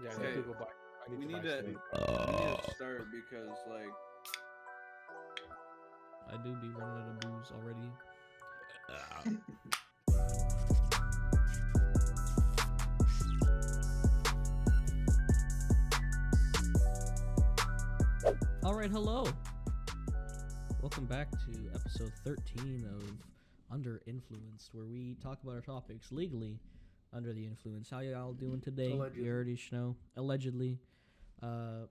Yeah, I need Okay, to go back. I need we to need back to sleep. start because like I do be running out of booze already. All right, hello. Welcome back to episode 13 of Under Influenced, where we talk about our topics legally under the influence. How y'all doing today? Allegedly. You already know. Allegedly. Uh,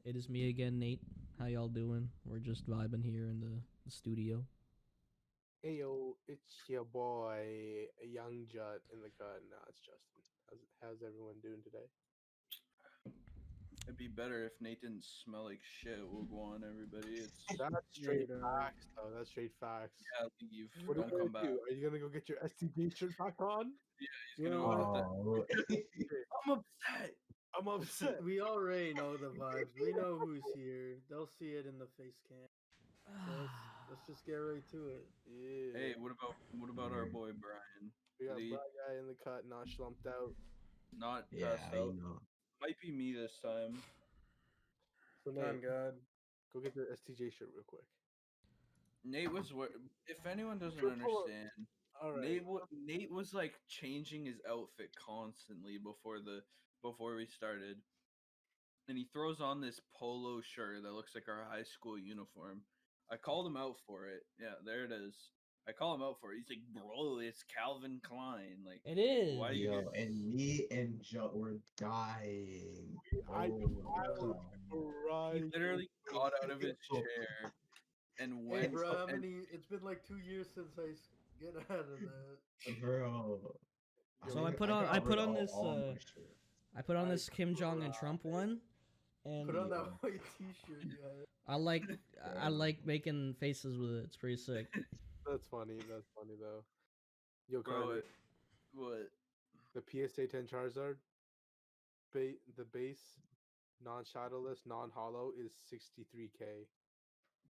it is me again, Nate. How y'all doing? We're just vibing here in the studio. Hey yo, it's your boy, Young Jut in the cut. Nah, it's Justin. How's everyone doing today? it'd be better if Nate didn't smell like shit. We'll go on, everybody. It's That's straight Later. facts, though. That's straight facts. yeah, leave. What are Don't you come gonna back. do? Are you gonna go get your STG shirt back on? He's You gonna know go what? with that. Okay, I'm upset. I'm upset. We already know the vibes. We know who's here. They'll see it in the face cam. So let's just get right to it. Yeah. Hey, what about our boy Brian? We got Did he black guy in the cut, not slumped out. not Yeah, passed you out? know. Might be me this time. So On Nate, God. go get the STJ shirt real quick. Nate was if anyone doesn't Sure, pull up. understand, All right. Nate was like changing his outfit constantly before we started, and he throws on this polo shirt that looks like our high school uniform. I called him out for it. Yeah, there it is. I call him out for it. He's like, "Bro, it's Calvin Klein." Like, It is. why you? Yo, and me and Joe were dying. I Oh, He right. literally got out of his chair and Hey, went. bro, how and- many? It's been like 2 years since get out of that. bro. So I put got on rid of this all my shit. I put on I this Kim Jong and Trump one, and Put on that white T-shirt you had. I like making faces with it. It's pretty sick. That's funny. That's funny though. Yo, Bro, Carter, what? the PSA 10 Charizard, the base, non-shadowless, non-hollow is 63K.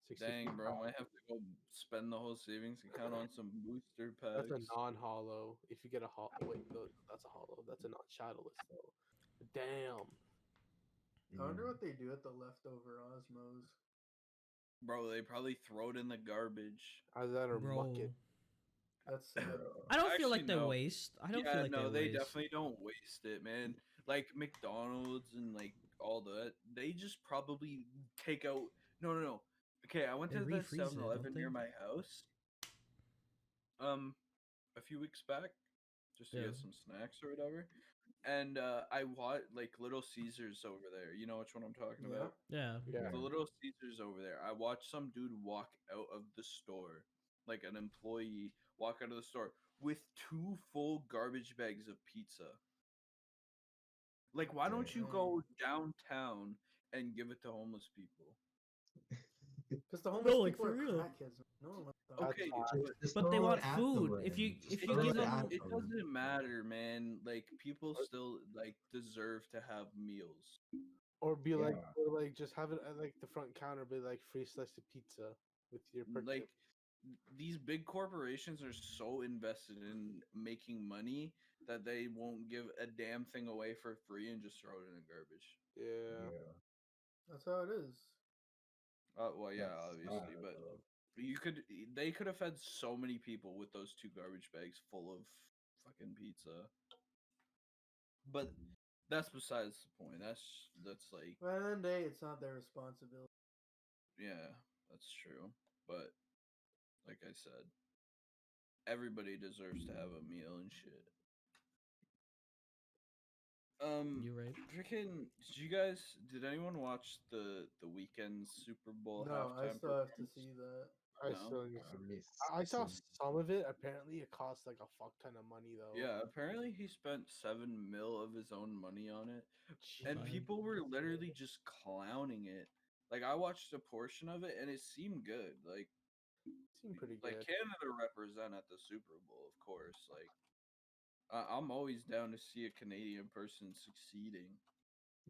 63. Dang, bro, I might have to go spend the whole savings account on some booster packs. That's a non-hollow. If you get a hollow, wait, no, that's a hollow. That's a non-shadowless though. Damn. I wonder what they do at the leftover Osmos. Bro, they probably throw it in the garbage. Either that or muck Bro, it. That's sad. I don't feel like Actually, they no. waste. I don't Yeah, feel like no, they they waste. definitely don't waste it, man. Like McDonald's and like all that, they just probably take out. No. Okay, I went They to the refreeze it, 7-Eleven don't near they? my house. A few weeks back, just to Yeah. get some snacks or whatever. And I bought like Little Caesars over there. You know which one I'm talking Yeah. about? Yeah. Yeah. The Little Caesars over there. I watched some dude walk out of the store, like an employee walk out of the store with 2 full garbage bags of pizza. Like, why don't you go downtown and give it to homeless people? Because the homeless like, people for are real. crackheads. No one wants that. Okay, But they want food. If you it give doesn't, them, it doesn't matter, man. Like, people still like deserve to have meals. Or be Yeah. like just have it at like the front counter, be like free slice of pizza with your purchase. Like, these big corporations are so invested in making money that they won't give a damn thing away for free and just throw it in the garbage. Yeah. That's how it is. Well, yeah, obviously, but they could have fed so many people with those 2 garbage bags full of fucking pizza. But that's besides the point. That's like, But at the end of the day, it's not their responsibility. yeah, that's true. But like I said, everybody deserves to have a meal and shit. you right. Freaking, did anyone watch the weekend Super Bowl No, I halftime still have to performance? see that. I No? still need to- I saw some of it. Apparently, it costs like a fuck ton of money though. Yeah, apparently he spent 7 mil of his own money on it. And Fine. people were literally just clowning it. Like, I watched a portion of it and it seemed good. Like Seemed pretty good. Canada represent at the Super Bowl, of course. Like, I'm always down to see a Canadian person succeeding,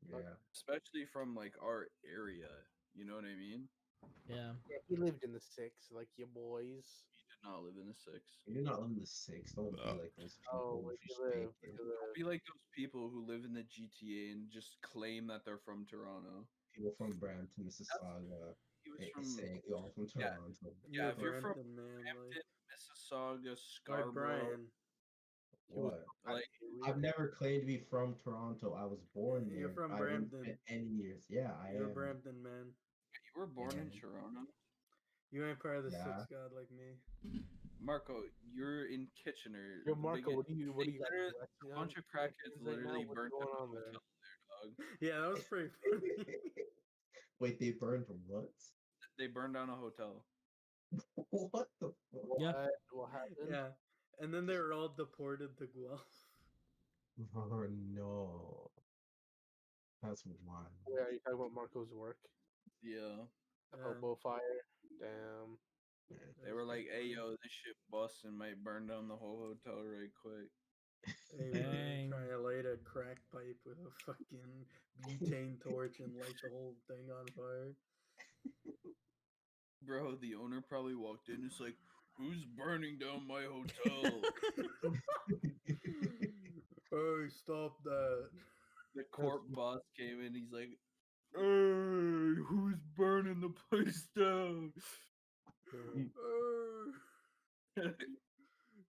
Yeah. especially from like our area. You know what I mean? Yeah. Yeah, he lived in the 6, like your boys. He did not live in the six. You do not live in the six. Don't be like those Oh, people where if do you're you live? speaking. Where do you Don't live? be like those people who live in the GTA and just claim that they're from Toronto. People from Brampton, Mississauga, He was and from saying you're all from yeah, Toronto. yeah. You're If you're from Brampton, man. Brampton, Mississauga, Like Scarborough, Brian. He was What? like I've never claimed to be from Toronto. I was born You're there. from I didn't Brampton. spend any years. Yeah, I You're am. Brampton, man. you were born in And Toronto. You ain't part of the yeah, six god like me. Marco, you're in Kitchener. Yo, The Marco, biggest, what do you got? literally, Flexing a on bunch of crackheads right now? literally What's burnt going down a on there? hotel there, dog. Yeah, that was pretty funny. wait, they burned what? They burned down a hotel. What the fuck? Yeah. What happened? Yeah. And then they were all deported to Guelph. Oh no, that's wild. Wait, are you talking about Marco's work? Yeah. Hobo fire. Damn. Man. They were like, "Hey, yo, this shit busting might burn down the whole hotel right quick." They were Dang. trying to light a crack pipe with a fucking butane torch and light the whole thing on fire. Bro, the owner probably walked in. It's like, "Who's burning down my hotel?" Hey, stop that. The corp boss came in. He's like, "Hey, who's burning the place down?" Hey,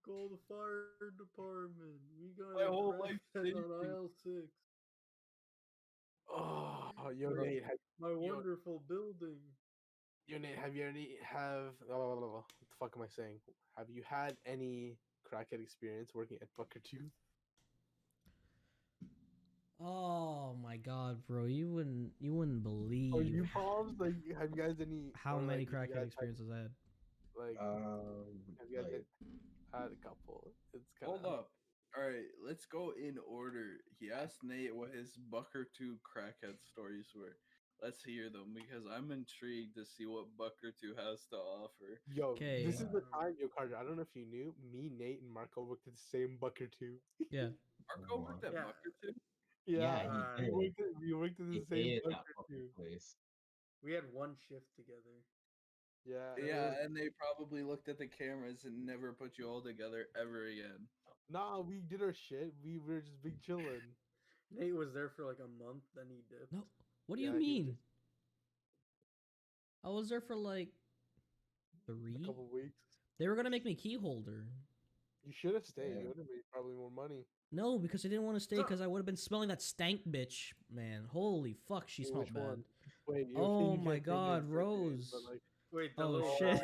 call the fire department. We got My a whole crack life head saved on me. aisle 6. Oh, yo, Bro. Nate, My wonderful building. have you any what the fuck am I saying? Have you had any crackhead experience working at Bucker Tooth? Oh my god, bro! You wouldn't believe Or you palms? Like, have you guys any? how or, many like, have you crackhead guys experiences I had. like, have you guys Like, had a couple? It's kind Hold up. All right, let's go in order. He asked Nate what his Bucker 2 crackhead stories were. Let's hear them because I'm intrigued to see what Bucker 2 has to offer. Yo, this Okay. is the time, yo, Carter. I don't know if you knew. Me, Nate, and Marco worked at the same Bucker Tooth. Yeah. Marco worked at Yeah. Bucker 2? yeah, Yeah, he Uh, did. we worked at He the same hated that Bucker fucking Tooth. place. We had one shift together. Yeah, it Yeah, was, and they probably looked at the cameras and never put you all together ever again. nah, we did our shit. We were just big chilling. Nate was there for like a month, then he dipped. No. What do you Yeah, he was mean? I was there for like a 3. couple weeks. They were gonna make me key holder. You should have stayed. Yeah. You would have made probably more money. No, because I didn't want to stay So- because I would have been smelling that stank bitch, man. Holy fuck, she Wait, smelled which bad. one? Wait, Oh you my can't say God, names, Rose. but, like, Wait, the Oh, little shit.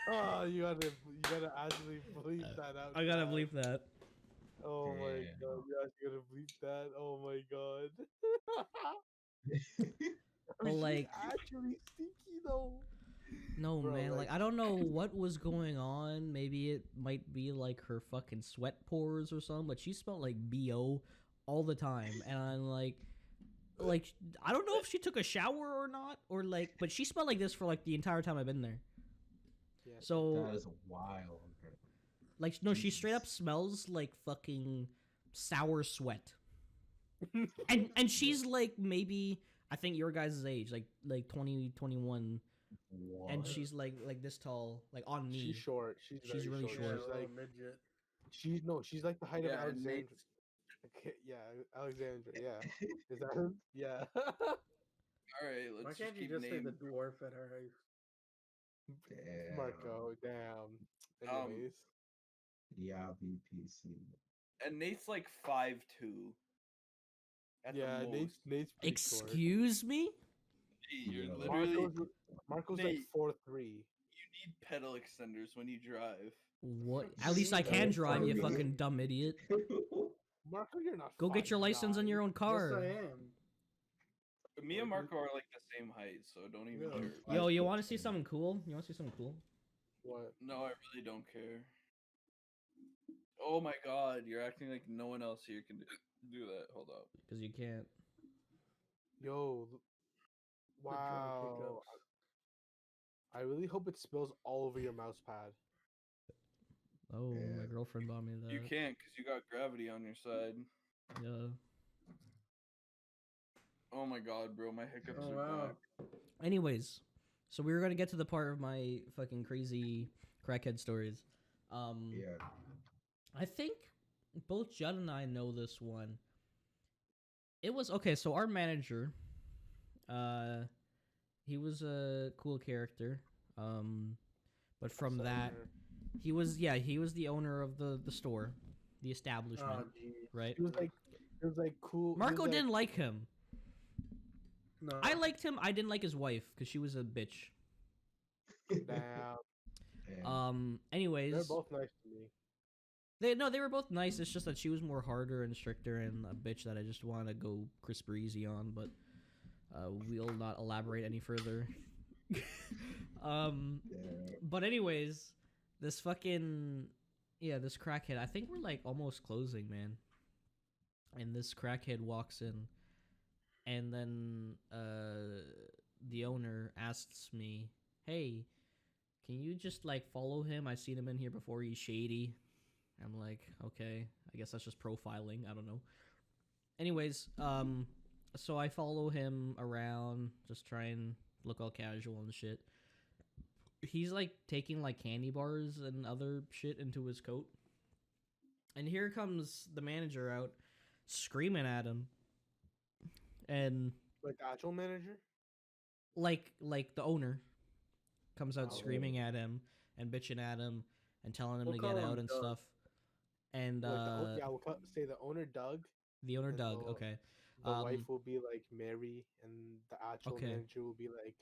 oh, you gotta actually bleep that out. I gotta now. believe that. Oh my Damn. god, you actually gotta bleep that. Oh my god. I But, mean, like- she's actually stinky though. No, Bro, man. Like, like- I don't know what was going on. Maybe it might be like her fucking sweat pores or something, but she smelled like BO all the time. And I'm like, I don't know if she took a shower or not, or like, but she smelled like this for like the entire time I've been there. Yeah. So, That is wild. like, no, she straight up Jesus. smells like fucking sour sweat. And she's like maybe I think your guys' age, like 20, 21, and What? she's like this tall, like on me. She's short. She's She's very really short. Yeah, short. She's little like midget. she's like the height Yeah, of and Alexandra. Nate's Okay, yeah, Alexandra. Yeah, is that him? Yeah. all right. Why Let's can't just you keep just say naming. the dwarf at our house? Damn. Marco, damn. Um, Anyways, Yeah, BPC. And Nate's like 5'2". At yeah, the most. Nate's pretty short. Excuse me? You're Yeah. literally Marco's like Nate. 4'3". you need pedal extenders when you drive. What? At least I can drive, you Sorry. fucking dumb idiot. Marco, you're not. Go get your license on 5'9". your own car. Yes, I am. Me and Marco are like the same height, so don't even Really? care. Yo, you want to see something cool? You want to see something cool? What? No, I really don't care. Oh my god, you're acting like no one else here can do that. Hold up. Because you can't. Yo, The drum wow. pickups. I really hope it spills all over your mouse pad. Oh, my Yeah. girlfriend bought me that. You can't because you got gravity on your side. Yeah. Oh my god, bro, my hiccups Oh are wow. back. Anyways, so we were gonna get to the part of my fucking crazy Crackhead stories. Yeah. I think both Judd and I know this one. It was okay. So our manager, uh, he was a cool character. Um, but from So, that, he was the owner of the store, the establishment, Oh, jeez. right? he was like cool. He Marco was like, didn't like him. No. I liked him. I didn't like his wife because she was a bitch. damn. Damn. Anyways, They're both nice to me. they were both nice. It's just that she was more harder and stricter and a bitch that I just want to go crisper easy on. But we'll not elaborate any further. um, Damn. but anyways, this fucking this crackhead. I think we're like almost closing, man. And this crackhead walks in, and then the owner asks me, "Hey, can you just like follow him? I seen him in here before. He's shady." I'm like, "Okay, I guess that's just profiling. I don't know." Anyways, so I follow him around, just try and look all casual and shit. He's like taking like candy bars and other shit into his coat. And here comes the manager out screaming at him. And Like the actual manager. like the owner comes out Oh. screaming at him and bitching at him and telling him We'll to get call him out and Doug. stuff. And Yeah, we'll say the owner Doug. the owner and Doug, the- okay. The wife will be like Mary, and the actual Okay. manager will be like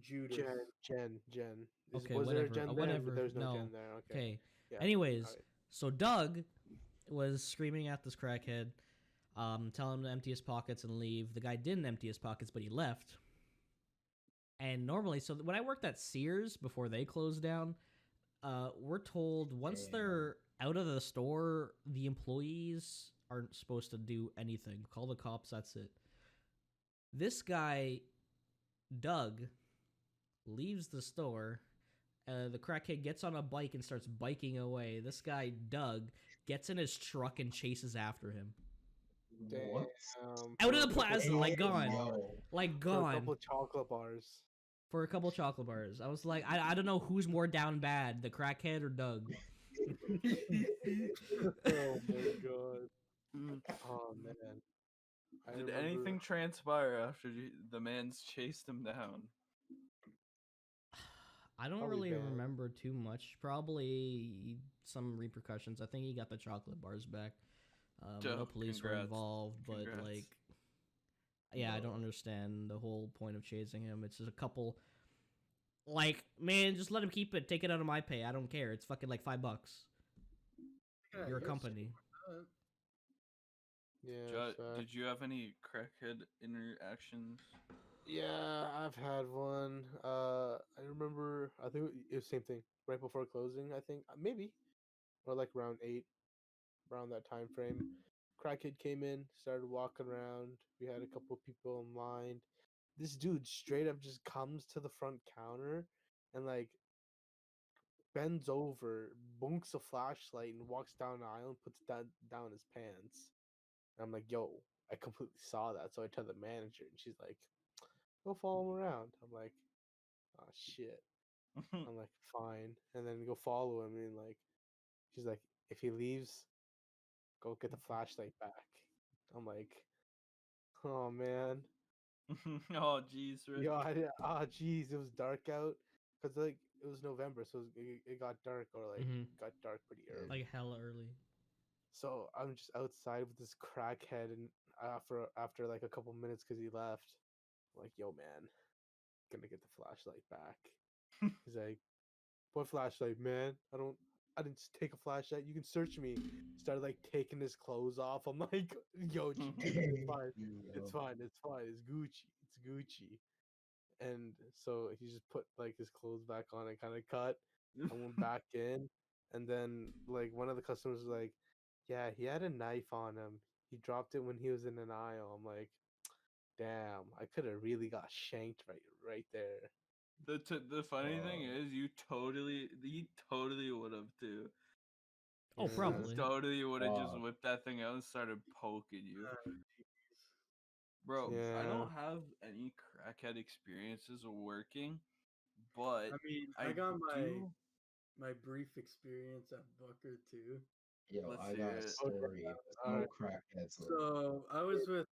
Judas. Jen. Okay, Was there a whatever. Jen there? Whatever. There's no No. Jen there. Okay. Okay. Yeah. Anyways, alright. so Doug was screaming at this crackhead, telling him to empty his pockets and leave. The guy didn't empty his pockets, but he left. And normally, so when I worked at Sears before they closed down, we're told once Damn. they're out of the store, the employees aren't supposed to do anything. Call the cops, that's it. This guy, Doug, leaves the store. The crackhead gets on a bike and starts biking away. This guy, Doug, gets in his truck and chases after him. What? Out of For the a couple plaza, like chocolate gone. bars. Yo. Like For a gone. couple chocolate bars. For a couple chocolate bars. I was like, I don't know who's more down bad, the crackhead or Doug. Oh my god. Mm. Oh man. I Did remember- anything transpire after the man's chased him down? I don't Probably really bad. remember too much. Probably some repercussions. I think he got the chocolate bars back. No Oh, police were congrats. involved, but Congrats. like, yeah, I don't Bro. understand the whole point of chasing him. It's just a couple. Like, man, just let him keep it. Take it out of my pay. I don't care. It's fucking like $5. Yeah, You're a you're company. Yeah. Judd, so- did you have any crackhead interactions? Yeah, I've had one. I remember. I think it was same thing right before closing. I think maybe, or like around 8, around that time frame. Crackhead came in, started walking around. We had a couple people in line. This dude straight up just comes to the front counter and like bends over, bunks a flashlight, and walks down the aisle and puts that down his pants. And I'm like, yo, I completely saw that. So I tell the manager, and she's like, go follow him around. I'm like, oh shit. I'm like, fine. And then go follow him, and like, she's like, if he leaves, go get the flashlight back. I'm like, oh man. Oh, jeez, Rick. Yo, jeez, it was dark out. Cause like it was November, so it got dark, or like Mhm. got dark pretty early. Like hella early. So I'm just outside with this crackhead, and after like a couple minutes, cause he left, I'm like, yo man, gonna get the flashlight back. He's like, what flashlight, man? I didn't just take a flashlight. You can search me. Started like taking his clothes off. I'm like, yo, dude, it's fine. It's Yo. fine. It's fine. It's Gucci. It's Gucci. And so he just put like his clothes back on and kind of cut. I went back in, and then like one of the customers was like, yeah, he had a knife on him. He dropped it when he was in an aisle. I'm like, damn, I could have really got shanked right there. The funny thing is, he totally would have too. Oh, Yeah. probably. Totally would have just Fuck. whipped that thing out and started poking you. Bro, I Yeah. don't have any crackhead experiences working, but I mean, I I got my do. my brief experience at Booker too. Yo, Let's I hear got a it. Okay. story. There's All no right. crackheads left. So I was with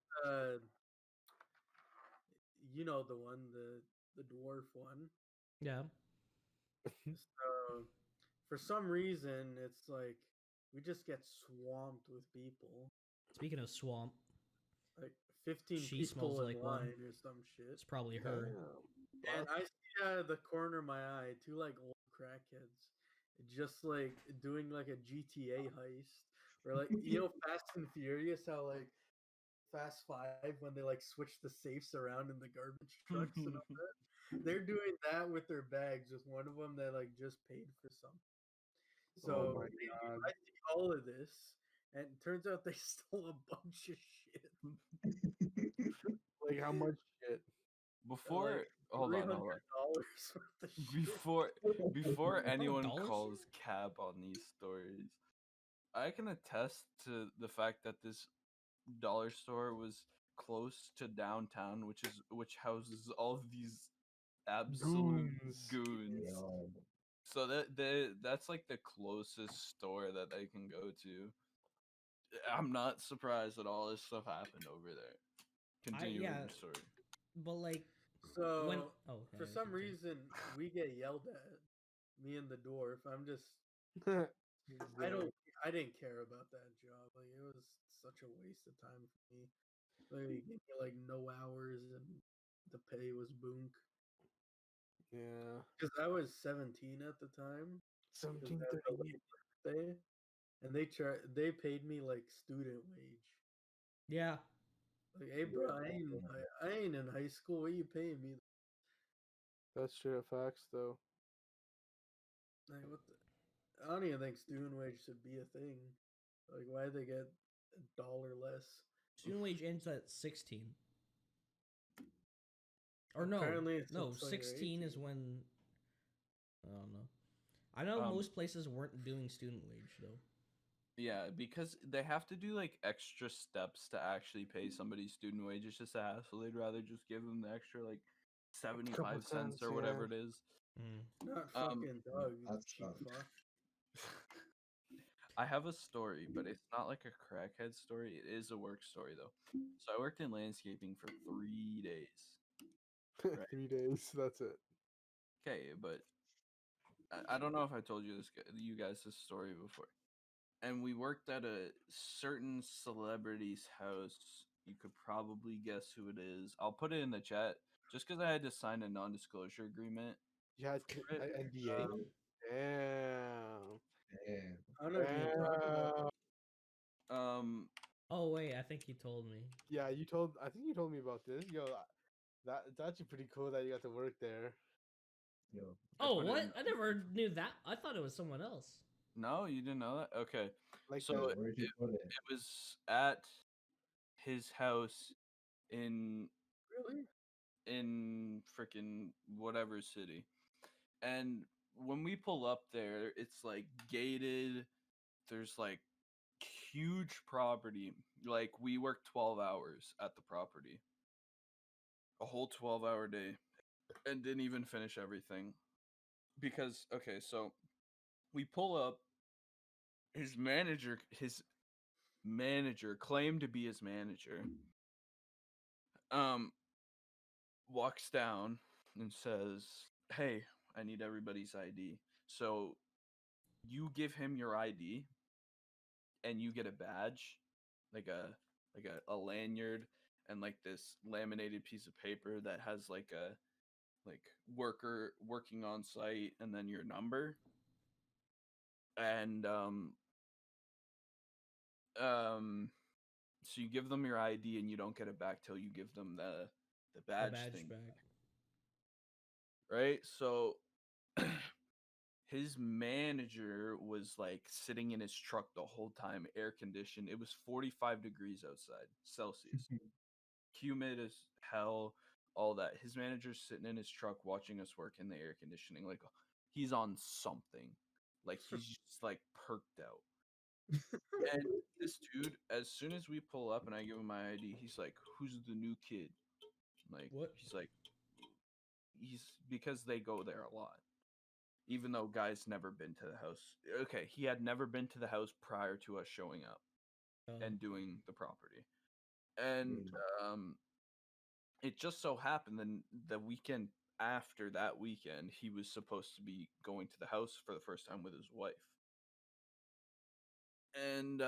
you know the one, the dwarf one. Yeah. So for some reason it's like we just get swamped with people. Speaking of swamp, Like 15 she smells people in like one. line or some shit. It's probably her. Damn. And I see out of the corner of my eye two like old crackheads just like doing like a GTA heist. Or like Fast and Furious, how like Fast Five when they like switch the safes around in the garbage trucks and all that. They're doing that with their bags with one of them that like just paid for something. Oh So my god. I see all of this, and it turns out they stole a bunch of shit. Like how much shit? Before, Like hold on, hold on. $300 worth of shit. Before anyone $100? calls cab on these stories, I can attest to the fact that this dollar store was close to downtown, which houses all of these absolute Goons. goons. Yo, So that's like the closest store that they can go to. I'm not surprised that all this stuff happened over there. Continue with Yeah, your story. but like when So oh for yeah, some continue. reason we get yelled at. Me and the dwarf. I'm just I There. don't I didn't care about that job. Like it was such a waste of time for me. Like they gave me like no hours and the pay was boonk. Yeah. Because I was 17 at the time. Because I had a 1738. late birthday, and they paid me like student wage. Yeah. Like, hey, bro, I ain't in high school. What you paying me? That's straight up facts though. Like, what the? I don't even think student wage should be a thing. Like, why they get $1 less? Student wage ends at 16. Or no. Apparently, it's No, until you're 16 is 18. when I don't know. I know Um, most places weren't doing student wage though. Yeah, because they have to do like extra steps to actually pay somebody student wages just to hassle. They'd rather just give them the extra like Couple 75 cents cents, or yeah. whatever it is. Not Um, fucking Doug, you that's cheap dumb. fuck. I have a story, but it's not like a crackhead story. It is a work story though. So I worked in landscaping for 3 days. Right. 3 days. That's it. Okay, but I don't know if I told you guys this story before. And we worked at a certain celebrity's house. You could probably guess who it is. I'll put it in the chat just because I had to sign a non-disclosure agreement You had for it. an NDA. Damn. damn. I don't know if you can talk about. Damn. Um, Oh wait, I think you told me. Yeah, I think you told me about this. Yo, that's actually pretty cool that you got to work there. Yo, I Oh, put it what? in. I never knew that. I thought it was someone else. No, you didn't know that. Okay, Like so yo, the where'd you put it? it was at his house in Really? freaking whatever city. And when we pull up there, it's like gated. There's like huge property. Like we worked 12 hours at the property. A whole 12-hour day and didn't even finish everything. Because okay, so we pull up, his manager claimed to be his manager. Um walks down and says, "Hey, I need everybody's ID." So you give him your ID and you get a badge, like a lanyard and like this laminated piece of paper that has like a like worker working on site and then your number. And um so you give them your ID and you don't get it back till you give them the The badge badge thing, bag. right? So his manager was like sitting in his truck the whole time, air conditioned. It was 45 degrees outside Celsius, humid as hell, all that. His manager's sitting in his truck watching us work in the air conditioning, like he's on something, like he's just like perked out. And this dude, as soon as we pull up and I give him my ID, he's like, "Who's the new kid?" Like What? he's like, he's because they go there a lot. Even though guy's never been to the house. Okay, he had never been to the house prior to us showing up and doing the property. And Mm. um it just so happened then the weekend after that weekend he was supposed to be going to the house for the first time with his wife. And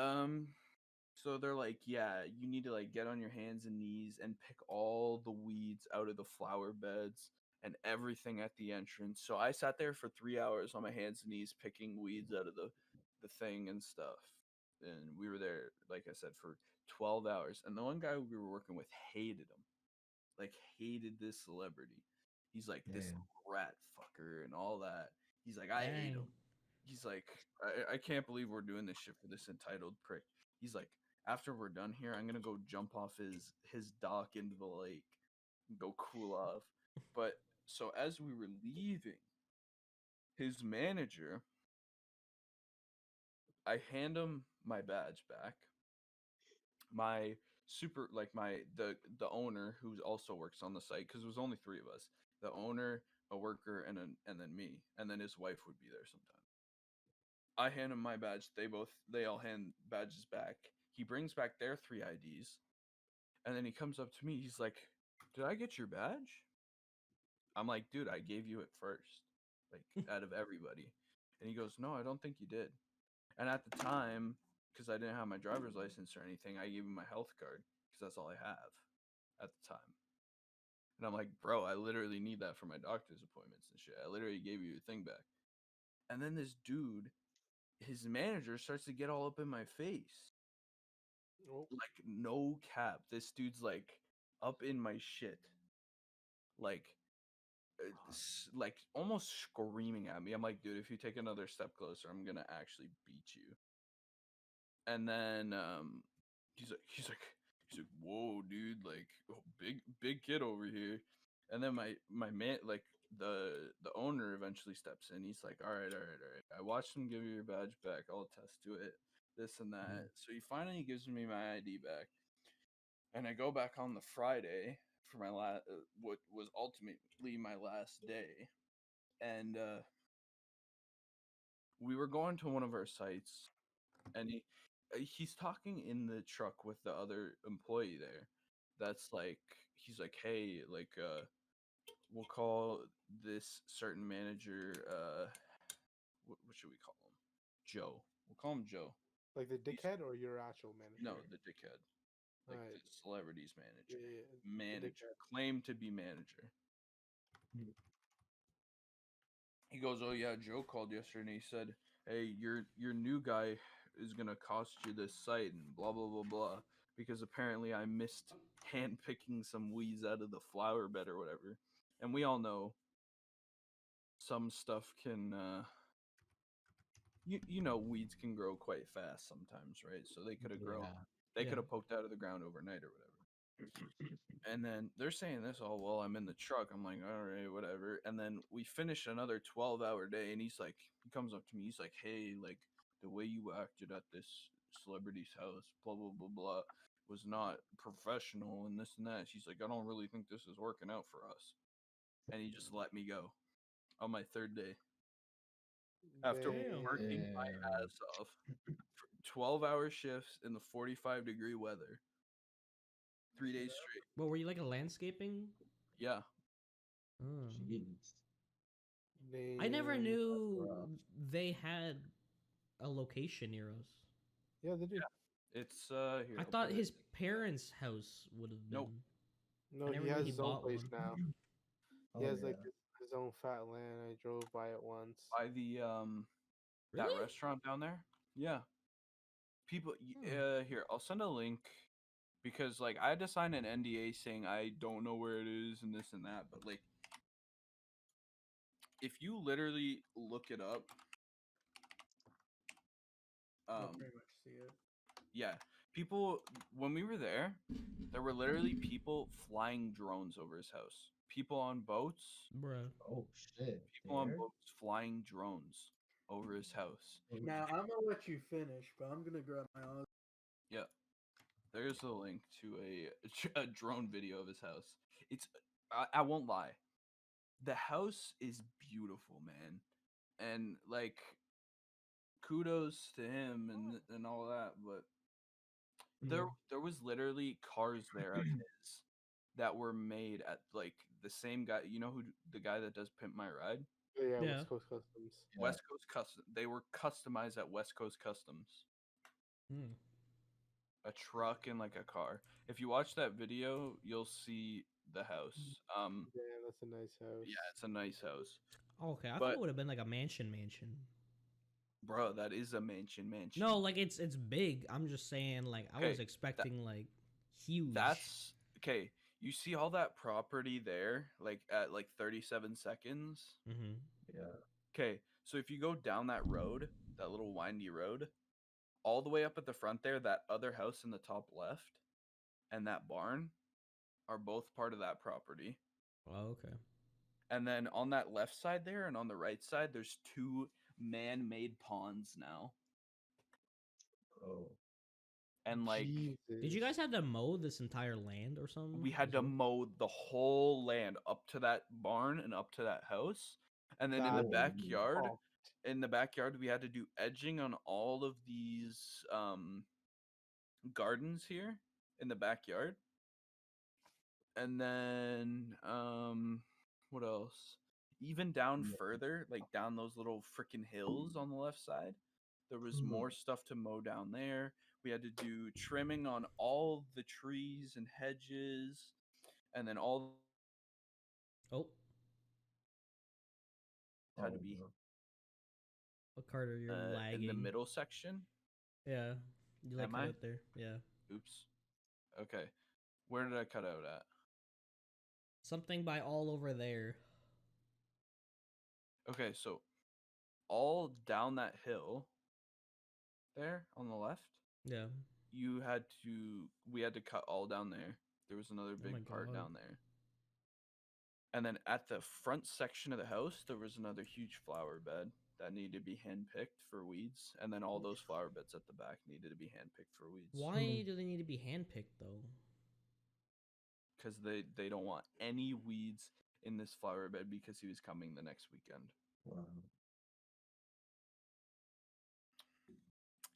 so they're like, yeah, you need to like get on your hands and knees and pick all the weeds out of the flower beds and everything at the entrance. So I sat there for 3 hours on my hands and knees picking weeds out of the thing and stuff. And we were there, like I said, for 12 hours. And the one guy we were working with hated him, like hated this celebrity. He's like this Damn. rat fucker and all that. He's like, I hate Dang. him. He's like, I can't believe we're doing this shit for this entitled prick. He's like, after we're done here, I'm gonna go jump off his dock into the lake and go cool off. But so as we were leaving, his manager, I hand him my badge back. My super like my the owner who also works on the site because it was only three of us. The owner, a worker, and then me, and then his wife would be there sometime. I hand him my badge. They all hand badges back. He brings back their three IDs, and then he comes up to me. He's like, "Did I get your badge?" I'm like, "Dude, I gave you it first, like out of everybody." And he goes, "No, I don't think you did." And at the time, because I didn't have my driver's license or anything, I gave him my health card because that's all I have at the time. And I'm like, "Bro, I literally need that for my doctor's appointments and shit. I literally gave you your thing back." And then this dude, his manager, starts to get all up in my face. Oh, Like no cap, this dude's like up in my shit, like like almost screaming at me. I'm like, dude, if you take another step closer, I'm gonna actually beat you. And then he's like, whoa, dude, like oh, big kid over here. And then my man, like the owner eventually steps in. He's like, all right, all right, all right. I watched him give you your badge back. I'll attest to it. This and that. So he finally gives me my ID back. And I go back on the Friday for my last, what was ultimately my last day, and we were going to one of our sites, and he's talking in the truck with the other employee there. That's like he's like, hey, like we'll call this certain manager, what should we call him? Joe. We'll call him Joe. like the He's dickhead or your actual no manager? the dickhead, All like right. the celebrity's Yeah, manager, yeah, yeah, the manager, dickhead. claim to be manager. Mm. He goes, "Oh yeah, Joe called yesterday and he said, hey, your new guy is gonna cost you this site and blah blah blah blah because apparently I missed hand picking some weeds out of the flower bed or whatever." And we all know some stuff can, you know, weeds can grow quite fast sometimes, right? So Yeah. they Yeah. could have poked out of the ground overnight or whatever. And then they're saying this, oh, well, I'm in the truck. I'm like, all right, whatever. And then we finish another 12-hour day, and he's like, he comes up to me. He's like, hey, like, the way you acted at this celebrity's house, blah, blah, blah, blah, was not professional and this and that. She's like, I don't really think this is working out for us. And he just let me go on my third day after Damn. working my Damn. ass off for 12-hour shifts in the 45-degree weather, 3 days straight. What were you like a landscaping? Yeah. Oh. Jeez. I never Damn. knew rough. they had a location near us. Yeah, they do. It's here. I I'll thought put it. his parents' house would have Nope. been. No, I never he knew has he his own bought place one. now. He Oh has like yeah. his own fat land. I drove by it once. By the that Really? restaurant down there. Yeah. People Hmm. here, I'll send a link because like I had to sign an NDA saying I don't know where it is and this and that, but like if you literally look it up, I'll um pretty much see it. yeah, people when we were there were literally people flying drones over his house. People on boats, Bruh. Oh shit. people on There. boats flying drones over his house. Oh, Now I'm gonna let you finish, but I'm gonna grab my Oz. Yeah. There's a link to a drone video of his house. It's I won't lie. The house is beautiful, man, and like kudos to him and all that. But there was literally cars there of his that were made at like the same guy. You know who the guy that does Pimp My Ride? Yeah, Yeah. West Coast Customs. Yeah. West Coast Custom. They were customized at West Coast Customs. Hmm. A truck and like a car. If you watch that video, you'll see the house. Damn, that's a nice house. Yeah, it's a nice house. Okay, I thought But it would have been like a mansion. bro, that is a mansion. No, like it's big. I'm just saying, like I was Okay, that expecting like huge. that's okay. You see all that property there, like at like 37 seconds. Mm-hmm. Yeah. Okay, so if you go down that road, that little windy road, all the way up at the front there, that other house in the top left and that barn are both part of that property. Oh, okay. And then on that left side there and on the right side, there's two man-made ponds now. Oh. And like Jesus. Did you guys have to mow this entire land or something? we had to mow the whole land up to that barn and up to that house. And then That- Oh, in the backyard, we had to do edging on all of these gardens here in the backyard. And then what else? Even down Yeah. further, like down those little freaking hills on the left side, there was more stuff to mow down there. We had to do trimming on all the trees and hedges, and then all Oh, had to Oh, be no. Carter, you're lagging. in the middle section. Yeah, you like Am cut I? out there. Yeah, Oops. Okay. Where did I cut out at? something by all over there. Okay, so all down that hill there on the left, Yeah. we had to cut all down there. There was another Oh my big part God. down there. And then at the front section of the house, there was another huge flower bed that needed to be handpicked for weeds. And then all those flower beds at the back needed to be handpicked for weeds. Why do they need to be handpicked though? Because they don't want any weeds in this flower bed because he was coming the next weekend. Wow.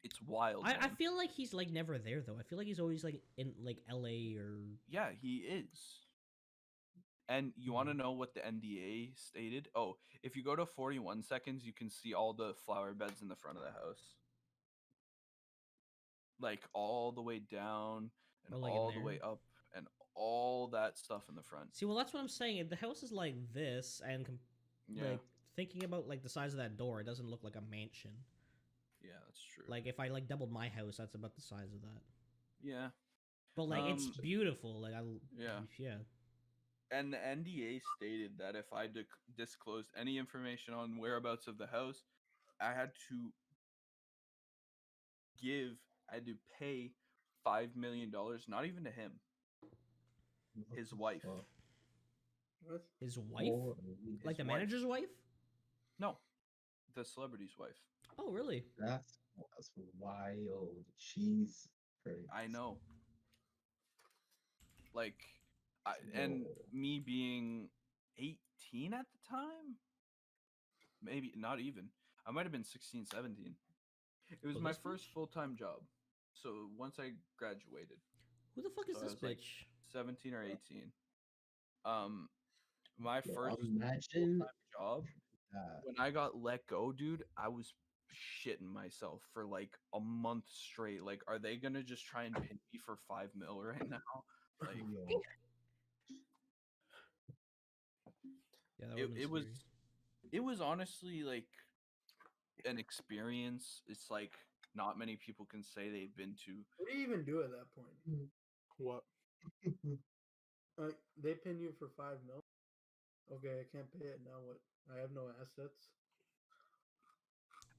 It's wild. I Man. feel like he's like never there though. I feel like he's always like in like LA or Yeah, he is. And you want to know what the NDA stated? Oh, if you go to 41 seconds, you can see all the flower beds in the front of the house. Like all the way down and or like in all the there. way up and all that stuff in the front. See, well, that's what I'm saying. If the house is like this and Yeah. like thinking about like the size of that door, it doesn't look like a mansion. Yeah, that's true. Like if I like doubled my house, that's about the size of that. Yeah. But like it's Um, beautiful. Like I Yeah. yeah. And the NDA stated that if I disclosed any information on whereabouts of the house, I had to pay $5 million, not even to him, What his the wife. fuck? What? His wife, Holy like the wife. manager's wife. No, the celebrity's wife. Oh really? That's wild. Cheese. I know. Like, and Whoa. me being 18 at the time, maybe not even. I might have been 16, 17. It was Well, my this first bitch? full-time job. So once I graduated, Who the fuck is so I this was like bitch? 17 or 18. My Yo, first imagine full-time job, that. when I got let go, dude, I was shitting myself for like a month straight. Like, are they gonna just try and pin me for 5 mil right now? Like, Yo, Yeah, that would it scary. was honestly like an experience. It's like not many people can say they've been to. What do you even do at that point? What? Like they pin you for 5 mil. Okay, I can't pay it now. What? I have no assets.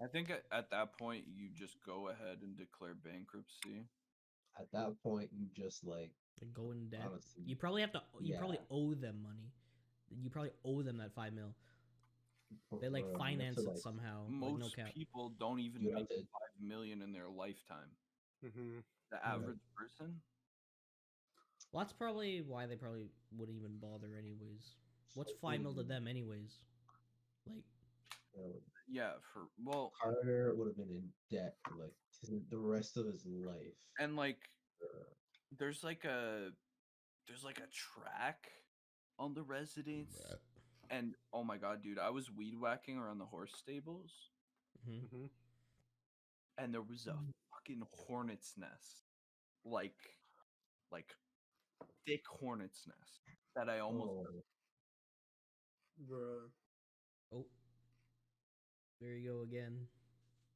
I think at that point you just go ahead and declare bankruptcy. at that point, you just like Like go in debt. honestly. You probably have to. You probably Yeah. owe them money. You probably owe them that 5 mil. They like you have finance to, it like, somehow. Like no Most cap. people don't even You have make to- 5 million in their lifetime. Mm-hmm. The average person. Well, that's probably why they probably wouldn't even bother anyways. What's 5 mil to them, anyways? Like, You know, Yeah, for well, Carter would have been in debt for like the rest of his life. and like Uh, there's like a there's like a track on the residence, and oh my god, dude, I was weed whacking around the horse stables, hmm Mm-hmm. and there was a fucking hornet's nest, like like thick hornet's nest that I almost oh, Bruh. oh, there you go again.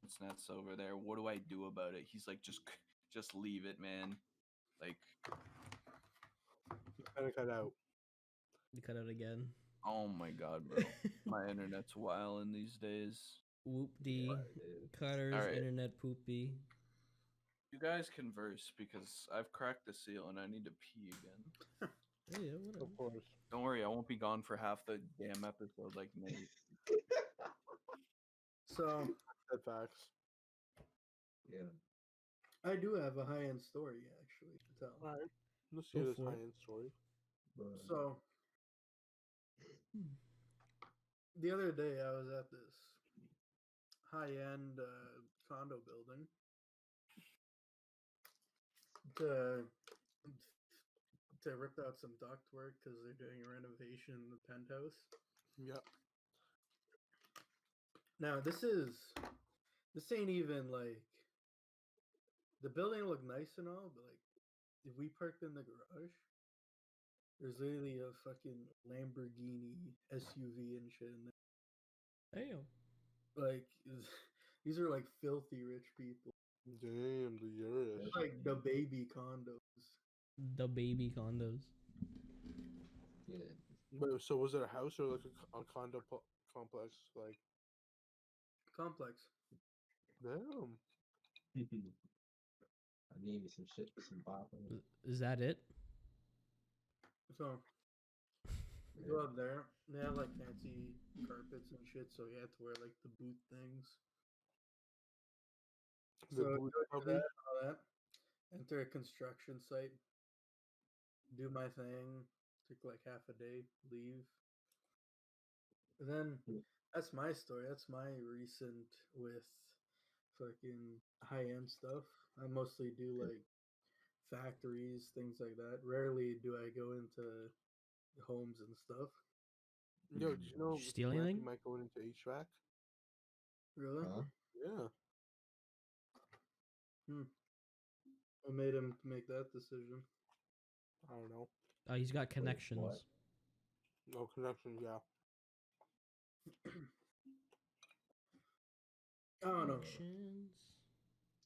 hornet's nest over there. What do I do about it? He's like, just leave it, man. Like, Kind of cut out. You cut out again. oh my god, bro, my internet's wilding these days. Whoop yeah, dee. it is. Carter's All right. internet poopy. You guys converse because I've cracked the seal and I need to pee again. Oh, yeah, whatever. Of course. Don't worry, I won't be gone for half the damn episode like Nate. So Said facts. Yeah. I do have a high-end story actually to tell. All right. Let's Go hear this for it. high-end story. But, So the other day I was at this high-end condo building to rip out some ductwork because they're doing a renovation in the penthouse. Yep. Now this ain't even like the building looked nice and all, but like if we parked in the garage, there's literally a fucking Lamborghini SUV and shit in there. Damn. Like these are like filthy rich people. Damn, the Urus. It's like the baby condos. The baby condos. yeah. But so was it a house or like a condo complex? Like, Complex. damn. I need me some shit, some bop. Is that it? So you go up there, they have like fancy carpets and shit, so you have to wear like the boot things. The So boot go through puppy? that, all that. Enter a construction site. Do my thing. Took like half a day. Leave. And then that's my story. That's my recent with fucking high end stuff. I mostly do like factories, things like that. Rarely do I go into homes and stuff. Yo, did you know Did you steal Lampy anything? might go into HVAC? Really? Huh? Yeah. I made him make that decision. I don't know. He's got Wait, connections. what? No connections, yeah. I don't know. Connections.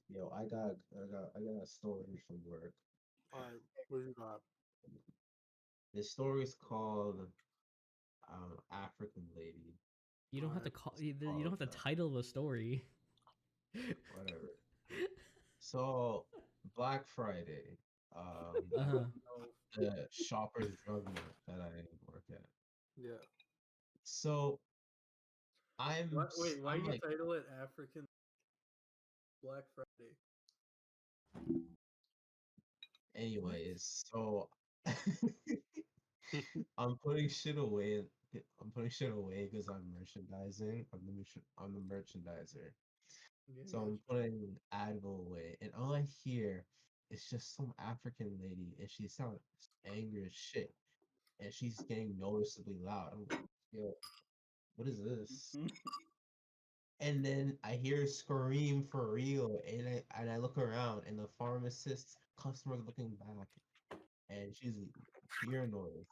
Yo, I got a story from work. Alright, what you got? This story is called African Lady. You don't have to Alright. call. You don't have to title the story. Whatever. So Black Friday, Uh-huh. the Shoppers Drug Mart that I work at. Yeah. So Why I'm you like, title it African Black Friday? anyways, so I'm putting shit away. I'm putting shit away because I'm merchandising. I'm the merchandiser. Yeah, So I'm putting Advil away, and all I hear is just some African lady, and she sounds angry as shit, and she's getting noticeably loud. I'm like, yo, what is this? And then I hear her scream for real, and I look around, and the pharmacist customer looking back, and she's hearing noise.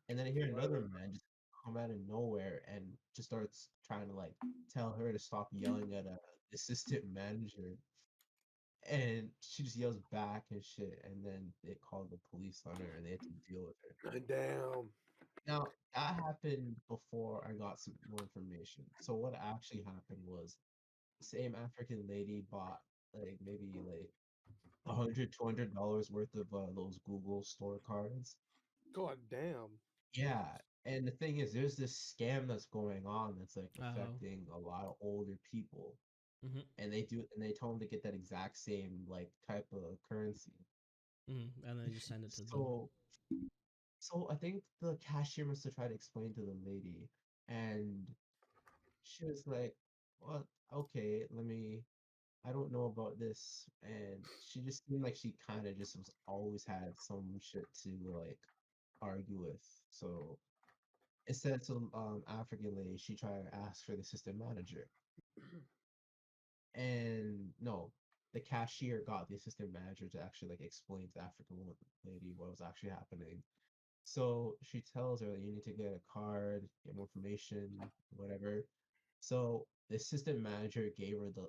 And then I hear another man just come out of nowhere and just starts trying to like tell her to stop yelling at a assistant manager. And she just yells back and shit, and then they call the police on her and they had to deal with her. Damn. Now that happened before I got some more information. So what actually happened was the same African lady bought like maybe like $100 worth of those Google store cards. God damn. Yeah, and the thing is, there's this scam that's going on that's like Oh. affecting a lot of older people, Mhm. and they tell them to get that exact same like type of currency. Mhm. And then just send it to them. So So I think the cashier must have tried to explain to the lady, and she was like, "Well, okay, let me. I don't know about this," and she just seemed like she kind of just was always had some shit to like argue with. So instead of some African lady, she tried to ask for the assistant manager, and no, the cashier got the assistant manager to actually like explain to the lady what was actually happening. So she tells her that you need to get a card, get more information, whatever. So the assistant manager gave her the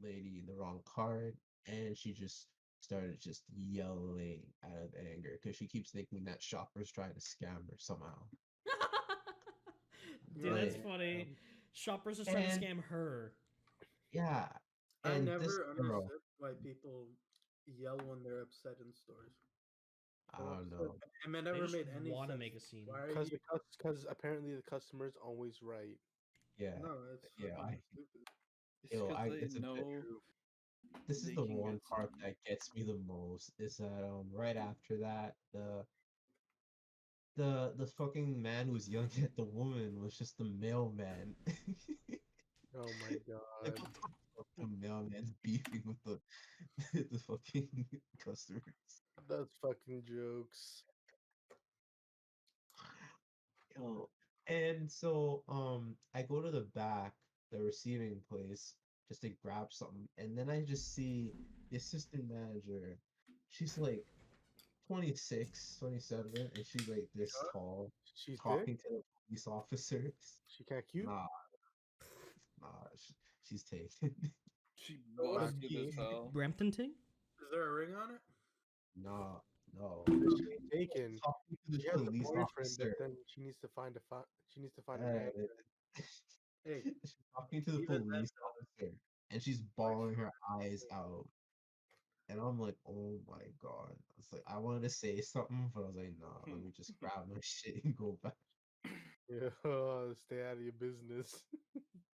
lady the wrong card, and she just started just yelling out of anger because she keeps thinking that shopper's trying to scam her somehow. Dude, No, that's Like, funny. Shoppers is trying to and scam her. yeah, I and this never girl, understood why people yell when they're upset in stores. I But don't know. I mean, it They never just made any want to sense. make a scene. Why are you? Because apparently the customer's always right. Yeah, No, it's yeah, fucking stupid. It's yo, because I they it's a bit know true. This is they the can one get part some. that gets me the most is that right after that the fucking man who was yelling at the woman was just the mailman. Oh my Like god. what the fuck, the mailman's beefing with the the fucking customers. That's fucking jokes. Yo. And so I go to the back, the receiving place, just to grab something, and then I just see the assistant manager. She's like 26, 27, and she's like this tall, She's thick? talking to the police officers. She kinda cute? Nah, nah, she's taken. She So what? busted as hell. Brampton ting? Is there a ring on it? Nah, no. But she ain't taken. Talking to the She has a police boyfriend, but officer. then she needs to find a Uh, man. Hey, she's talking to the even then, police officer, and she's why bawling her fuck? eyes out. And I'm like, oh my god. It's like I wanted to say something, but I was like, nah, let me just grab my shit and go back. Yeah, stay out of your business.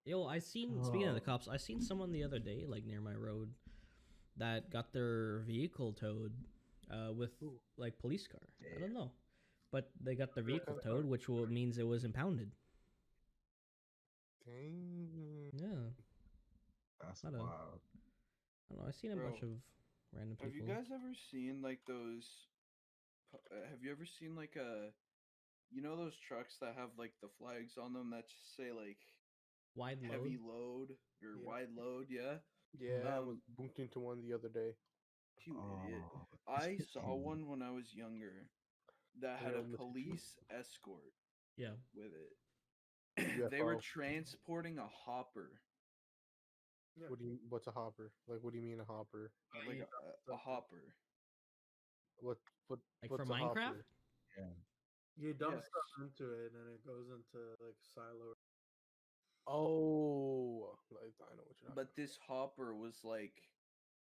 Yo, I seen. Speaking of the Oh, cops, I seen someone the other day, like near my road, that got their vehicle towed, with Ooh, like police car. I don't damn, know, but they got their what vehicle kind of car? towed, which means it was impounded. Dang. Yeah, that's not a. wild. I don't know. I seen a bunch Bro, of random have you people. guys ever seen like those? Have you ever seen like a, you know, those trucks that have like the flags on them that just say like Wide load. heavy load or Yeah. wide load? Yeah. Yeah, I was Um, bumped into one the other day. you idiot. Oh, it's I saw crazy. one when I was younger that had They're a almost hit you. police escort Yeah. with it. They were UFO. transporting a hopper, Yeah. What's a hopper? Like, what do you mean a hopper? like You a dump stuff hopper. What what Like for what's a Minecraft. hopper? Yeah. You dump Yes, stuff into it, and it goes into like a silo. Oh, like, I know what you're talking but this hopper was like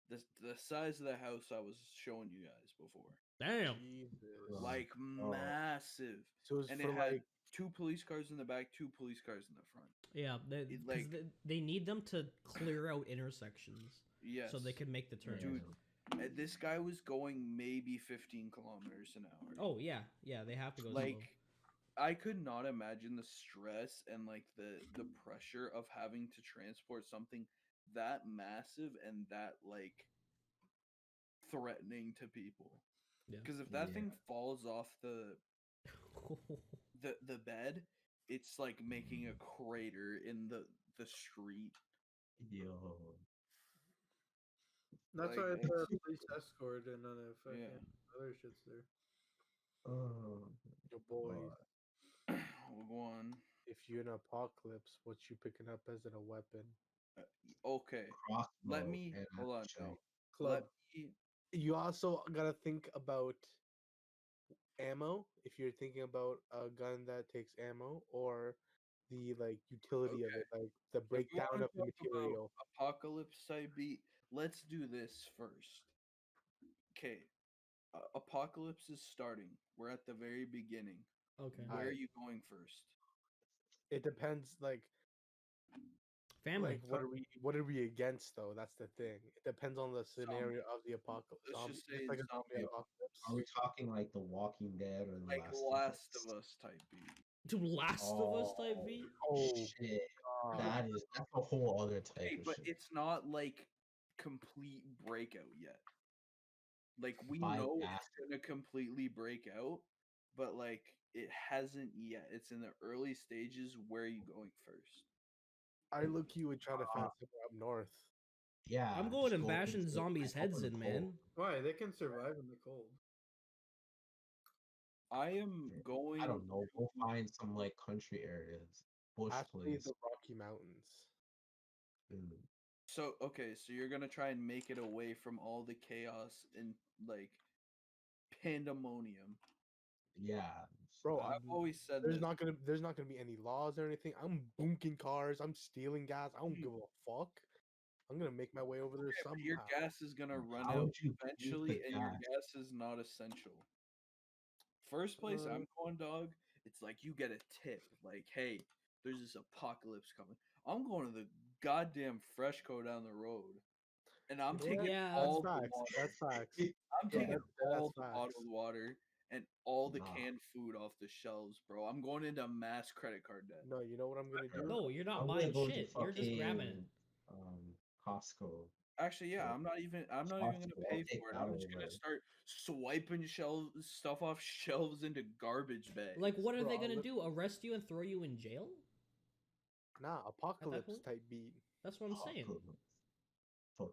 the size of the house I was showing you guys before, Damn. about. Jesus. like Oh, massive, So it's and it for had like, two police cars in the back, two police cars in the front. Yeah, It because like they need them to clear out intersections yes, so they can make the turn. dude. damn. This guy was going maybe 15 kilometers an hour. Oh yeah, yeah. They have to go slow. Like I could not imagine the stress and like the pressure of having to transport something that massive and that like threatening to people. Yeah. Because if that Yeah. thing falls off the bed, it's like making a crater in the street. Yo. That's Like why it's the police escort and then the yeah. fucking other shit's there. Oh, your boys, God. We'll go on. if you're in an apocalypse, what you picking up as a weapon? Okay, let Crossbow me and hold on archery. now. Club. Let me You also gotta think about ammo. If you're thinking about a gun that takes ammo, or the like utility of okay. it, like the If we breakdown want of to the talk about material. apocalypse type beat, let's do this first. Okay, apocalypse is starting. We're at the very beginning. Okay. Where are Alright, you going first? it depends. Like Family. What are we against though? That's the thing. It depends on the scenario of the apocalypse. Let's just say Just like a zombie zombie, Are we apocalypse. talking like The Walking Dead or The like Last of Last Us? of Us type beat. To Last of Us type Oh beat. Oh shit. god. That's a whole other type Hey, of but shit. it's not like complete breakout yet. Like we By know that, it's gonna completely break out, but like it hasn't yet. It's in the early stages. Where are you going first? I look you would try to uh, find somewhere up north. yeah, I'm going just and go bashing into zombies' go heads in the in, cold. man. Why? They can survive in the cold. I am I going don't know. Go to. find some like country areas, bush Actually, place. the Rocky Mountains. Mm, So okay, so you're gonna try and make it away from all the chaos and like pandemonium. yeah. Bro, I've always said there's this. not gonna be any laws or anything. I'm bunking cars. I'm stealing gas. I don't Hmm. give a fuck. I'm gonna make my way over there Yeah, but your somehow. gas is gonna run How out would you use the eventually, and your gas? gas is not essential. First place Uh, I'm going, dog. It's like you get a tip, like, hey, there's this apocalypse coming. I'm going to the goddamn Freshco down the road, and I'm you know what? taking Yeah. That's all the facts. water. That's facts. I'm Yeah, taking that's all the facts. bottled water and all the Nah. canned food off the shelves, bro. I'm going into mass credit card debt. No, you know what I'm gonna do? No, you're not I'm gonna buying go to shit. You're just grabbing it. fucking Costco. Actually, yeah, Or I'm not even gonna Costco. I'll pay take for it. that I'm just over. gonna start swiping stuff off shelves into garbage Like, bags. what are Bro, they gonna do? Arrest you and throw you in jail? nah, At that apocalypse point, type beat. that's what I'm saying. Apocalypse.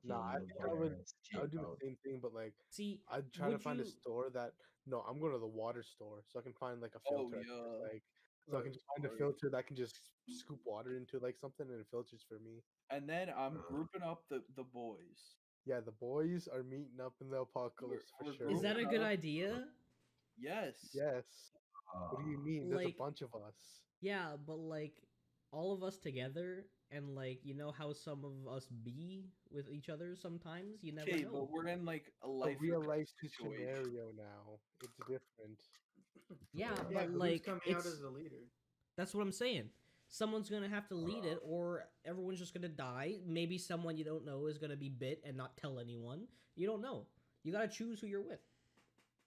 Nah, Fucking I the think virus I would came do the out. same thing, but like See, I'd try to would find a you? store that no, I'm going to the water store so I can find like a Oh filter. yeah, So I can that's just find a smart. filter that can just scoop water into like something and it filters for me. And then I'm Uh, grouping up the boys. Yeah, the boys are meeting up in the apocalypse for We're sure. Is that a grouping good up. idea? Yes. Yes. What do you mean? There's a Like, bunch of us. yeah, but like all of us together, and like you know how some of us be with each other sometimes. You never Okay, know. but we're in like a A life or real death life situation. scenario now. It's different. Yeah, yeah. Yeah, but but who's like coming out it's as the leader? that's what I'm saying. Someone's gonna have to lead Uh, it, or everyone's just gonna die. Maybe someone you don't know is gonna be bit and not tell anyone. You don't know. You gotta choose who you're with.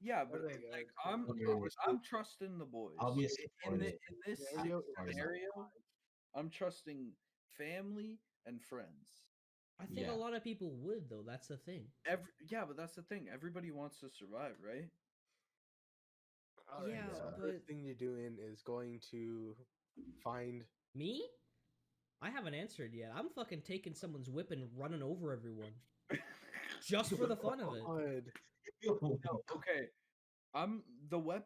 Yeah, I but think like X will win. I'm trusting the boys. I'll be a In supporter. this Scenario is Supporting. scenario, I'm trusting family and friends. I think a Yeah. lot of people would though. That's the thing. Yeah, but that's the thing. Everybody wants to survive, right? All right. Yeah, So Yeah. but first thing you're doing is going to find. me, I haven't answered yet. I'm fucking taking someone's whip and running over everyone just for the fun of it. God. No, okay. I'm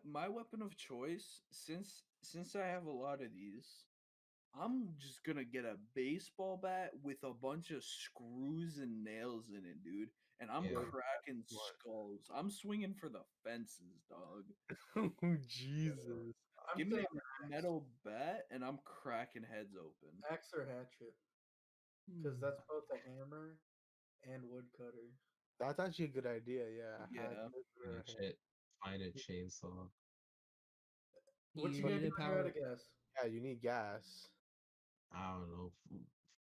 my weapon of choice since I have a lot of these. I'm just gonna get a baseball bat with a bunch of screws and nails in it, dude. And I'm Yeah. cracking Smart. skulls. I'm swinging for the fences, dog. Oh, Jesus. I'm Give me saying a metal bat and I'm cracking heads open. axe or hatchet, because that's both a hammer and woodcutter. That's actually a good idea. Yeah. Yeah. Yeah, shit. Find a chainsaw. What you You gonna need do a when you're out power. of gas? Yeah, you need gas. I don't know.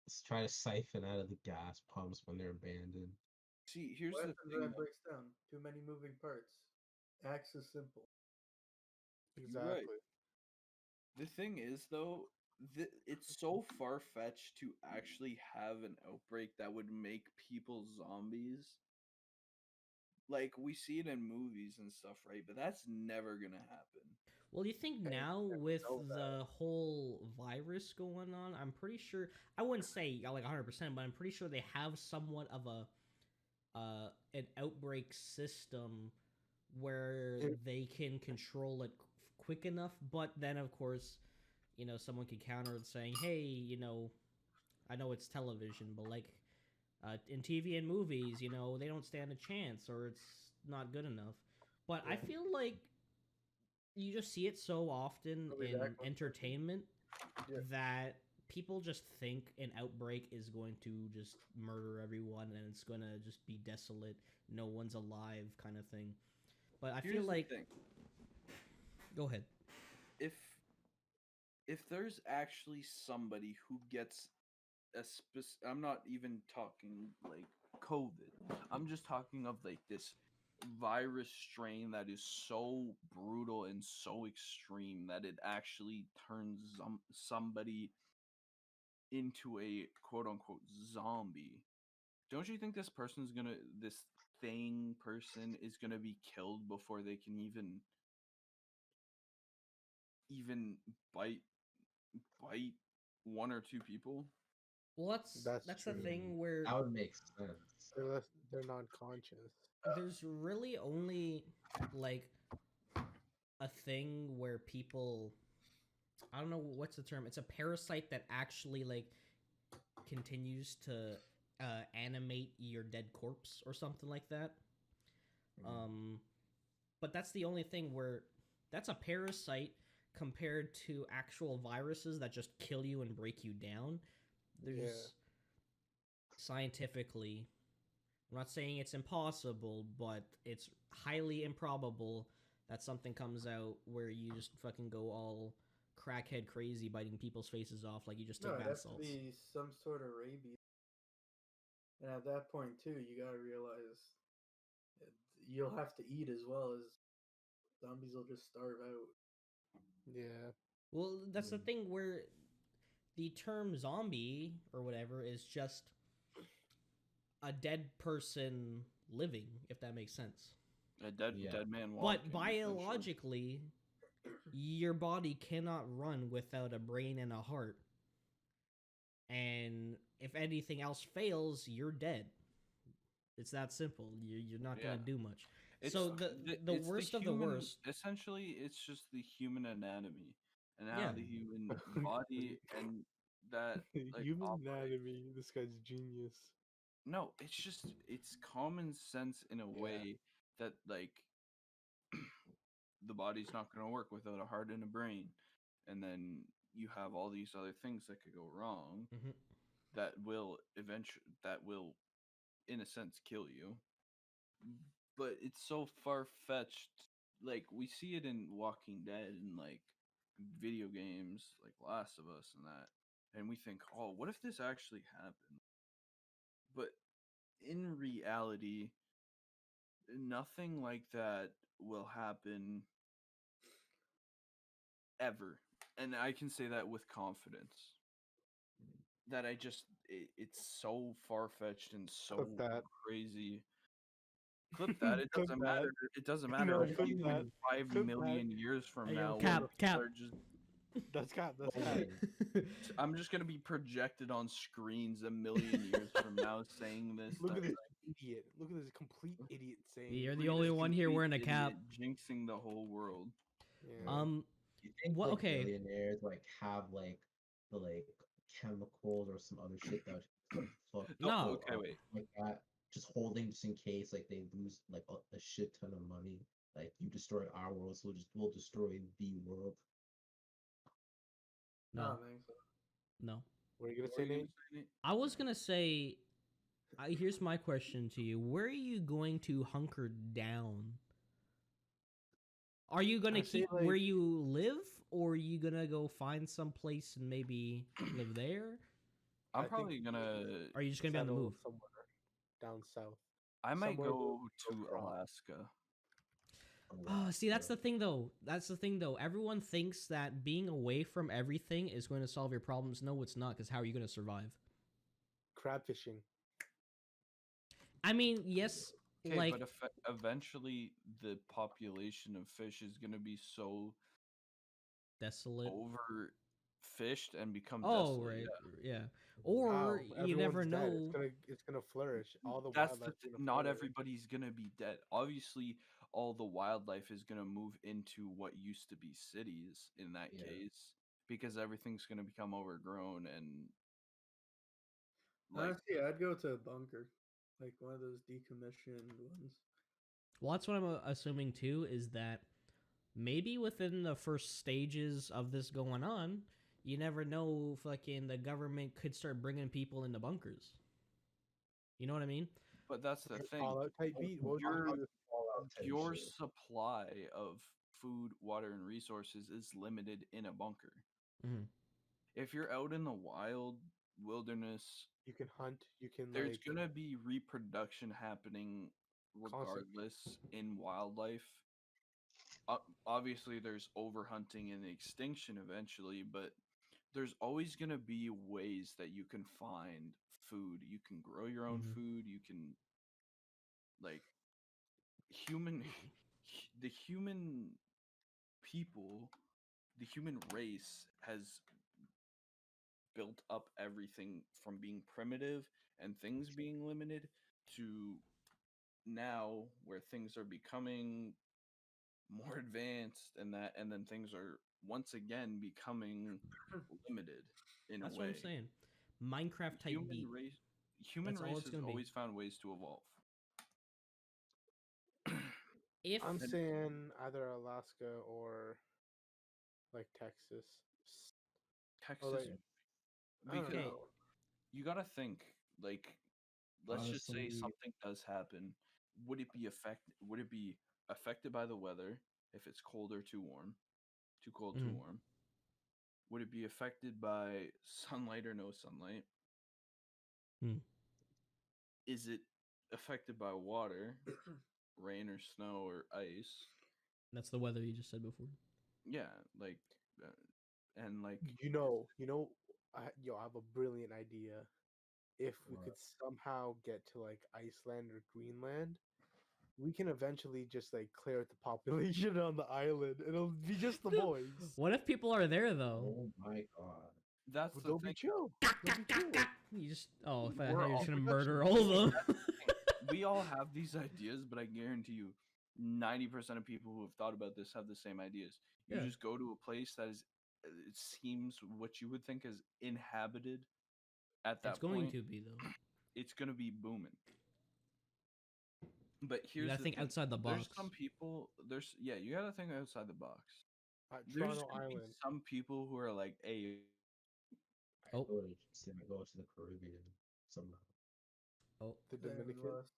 Let's try to siphon out of the gas pumps when they're abandoned. See, here's What the happens when thing. that breaks down? Too many moving parts. Axe is simple. You're right. Exactly. The thing is, though, it's so far fetched to actually have an outbreak that would make people zombies. Like we see it in movies and stuff, right? But that's never gonna happen. Well, you think Hey, now with know that. the whole virus going on, I'm pretty sure. I wouldn't say like 100%, but I'm pretty sure they have somewhat of a an outbreak system where It- they can control it quick enough. But then, of course, someone could counter it saying, "Hey, I know it's television, but like in TV and movies, they don't stand a chance, or it's not good enough." But I Yeah. feel like you just see it so often I'll be in back 1 second. entertainment Yeah. that people just think an outbreak is going to just murder everyone and it's going to just be desolate, no one's alive kind of thing. But I Here's feel the like thing. go ahead. If there's actually somebody who gets I'm not even talking like COVID. I'm just talking of like this virus strain that is so brutal and so extreme that it actually turns somebody into a quote unquote zombie. Don't you think this thing person is gonna be killed before they can even bite bite one or two people? Well, That's that's the true. thing where That would make sense. They're non-conscious. there's really only like a thing where people, I don't know what's the term. It's a parasite that actually like continues to animate your dead corpse or something like that. Um, but that's the only thing where that's a parasite compared to actual viruses that just kill you and break you down. Yeah, There's scientifically, I'm not saying it's impossible, but it's highly improbable that something comes out where you just fucking go all crackhead crazy biting people's faces off like you just No, took it'd bath have to salts. be some sort of rabies. And at that point, too, you gotta realize it, you'll have to eat as well as zombies will just starve out. yeah. Well, that's the thing where the term zombie or whatever is just a dead person living, if that makes sense. A dead Yeah. dead man But walking, essentially. biologically, your body cannot run without a brain and a heart. And if anything else fails, you're dead. It's that simple. You're not Yeah. gonna do much. It's So the it's the worst of the human. worst, Essentially, it's just the human anatomy and how yeah. the human body and that like Human operate. anatomy. This guy's genius. No, it's common sense in a Yeah. way that like the body's not going to work without a heart and a brain, and then you have all these other things that could go wrong Hmm. that will in a sense kill you. But it's so far fetched. Like we see it in Walking Dead and like video games, like Last of Us and that, and we think, oh, what if this actually happened? But in reality, nothing like that will happen ever. And I can say that with confidence. That it's so far fetched and so Clip that. crazy. Clip that. It Clip doesn't that. matter. It doesn't matter No, if clip even that. in five Clip that. million years from Hey, yo, now, when the Cap. people are just, That's cap. That's cap. Rolling. I'm just gonna be projected on screens a million years from now saying this Look stuff. at this idiot. Look at this complete idiot saying. You're the Look at only this one here complete wearing a cap. idiot jinxing the whole world. Yeah. You think What? like Okay. billionaires like have like the like chemicals or some other shit that would just, like fuck No, No. people okay, up wait. like that, just holding just in case like they lose like a shit ton of money. Like you destroy our world, so we'll destroy the world. I No. don't think so. No. What are you gonna What say, are you gonna Nate? say, Nate? I was gonna say. Here's my question to you: where are you going to hunker down? Are you gonna I say keep where like you live, or are you gonna go find some place and maybe live there? I'm I think probably gonna. Or are you just gonna be on the settle move? somewhere down south. I might Somewhere where go we grow to crops. Alaska. Oh, see, that's Alaska. the thing, though. That's the thing, though. Everyone thinks that being away from everything is going to solve your problems. No, it's not. Because how are you going to survive? Crab fishing. I mean, yes, Okay, like but eventually the population of fish is gonna be so desolate. overfished and become Oh, desolate. right, Yeah, yeah. How? Or you never Everyone's dead. know. It's gonna flourish. All the that's wildlife's gonna not flourish. everybody's gonna be dead. Obviously, all the wildlife is gonna move into what used to be cities in that Yeah. case because everything's gonna become overgrown and like Honestly, I'd go to a bunker, like one of those decommissioned ones. Well, that's what I'm assuming too. Is that maybe within the first stages of this going on, you never know. Fucking the government could start bringing people into bunkers. You know what I mean? but that's the thing. Fallout type beat. What would you Your do? If, Fallout type your shit. supply of food, water, and resources is limited in a bunker. Mhm. If you're out in the wild, wilderness. You can hunt. You can There's like gonna be reproduction happening constant. regardless in wildlife. Obviously, there's overhunting and extinction eventually, but there's always gonna be ways that you can find food. You can grow your own Mhm. food. You can like human the human people, the human race has built up everything from being primitive and things being limited to now where things are becoming more advanced and then things are once again becoming limited in a That's what I'm way. saying. Minecraft type Human beat. race human That's all race it's has gonna be. always found ways to evolve. If I'm And saying either Alaska or like Texas, or Texas like Yeah. I don't because okay, know. you got to think like let's just say Honestly, something does happen. Would it be affected by the weather if it's cold or too warm? Too cold, too mhm, warm? Would it be affected by sunlight or no sunlight? hmm, Is it affected by water, rain or snow or ice? that's the weather you just said before. Yeah, like and like I have a brilliant idea. If we uh, could somehow get to like Iceland or Greenland, we can eventually just like clear out the population on the island. It'll be just the boys. What if people are there though? oh my god. that's But the they'll be thing. chill. They'll be chill. You just if I We're thought you were all just gonna Reproduction. murder all of them. that's the thing. We all have these ideas, but I guarantee you 90% of people who have thought about this have the same ideas. You Yeah, just go to a place that is it seems what you would think is inhabited at it's that going point, to be though. it's going to be booming. But You here's gotta the think thing. outside the There's box. some people there's yeah, you got to think outside the box. There's Toronto going to be Island. some people who are like, "Hey, I Oh, go to say I go to the Caribbean somehow. oh. The There we Dominican. lost.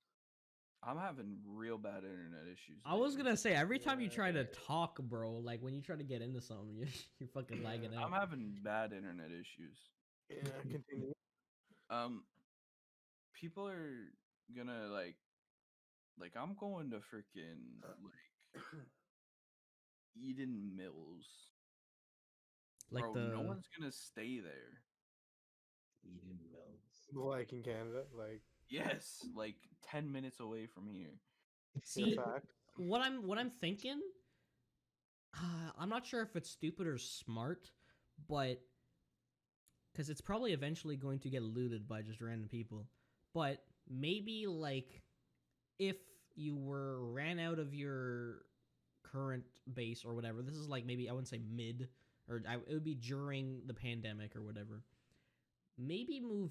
I'm having real bad internet issues I was lately. gonna say every time you Yeah, try to talk, bro, like when you try to get into something, you're fucking lagging yeah, out. I'm having bad internet issues. yeah. Continue. Um people are gonna like I'm going to freaking like Eden Mills. Like Bro, no the one's gonna stay there. Eden Mills. Like in Canada, like Yes, like 10 minutes away from here. yeah, see fact. what I'm thinking. I'm not sure if it's stupid or smart, but because it's probably eventually going to get looted by just random people. But maybe like if you were ran out of your current base or whatever, this is like maybe I wouldn't say mid it would be during the pandemic or whatever. Maybe move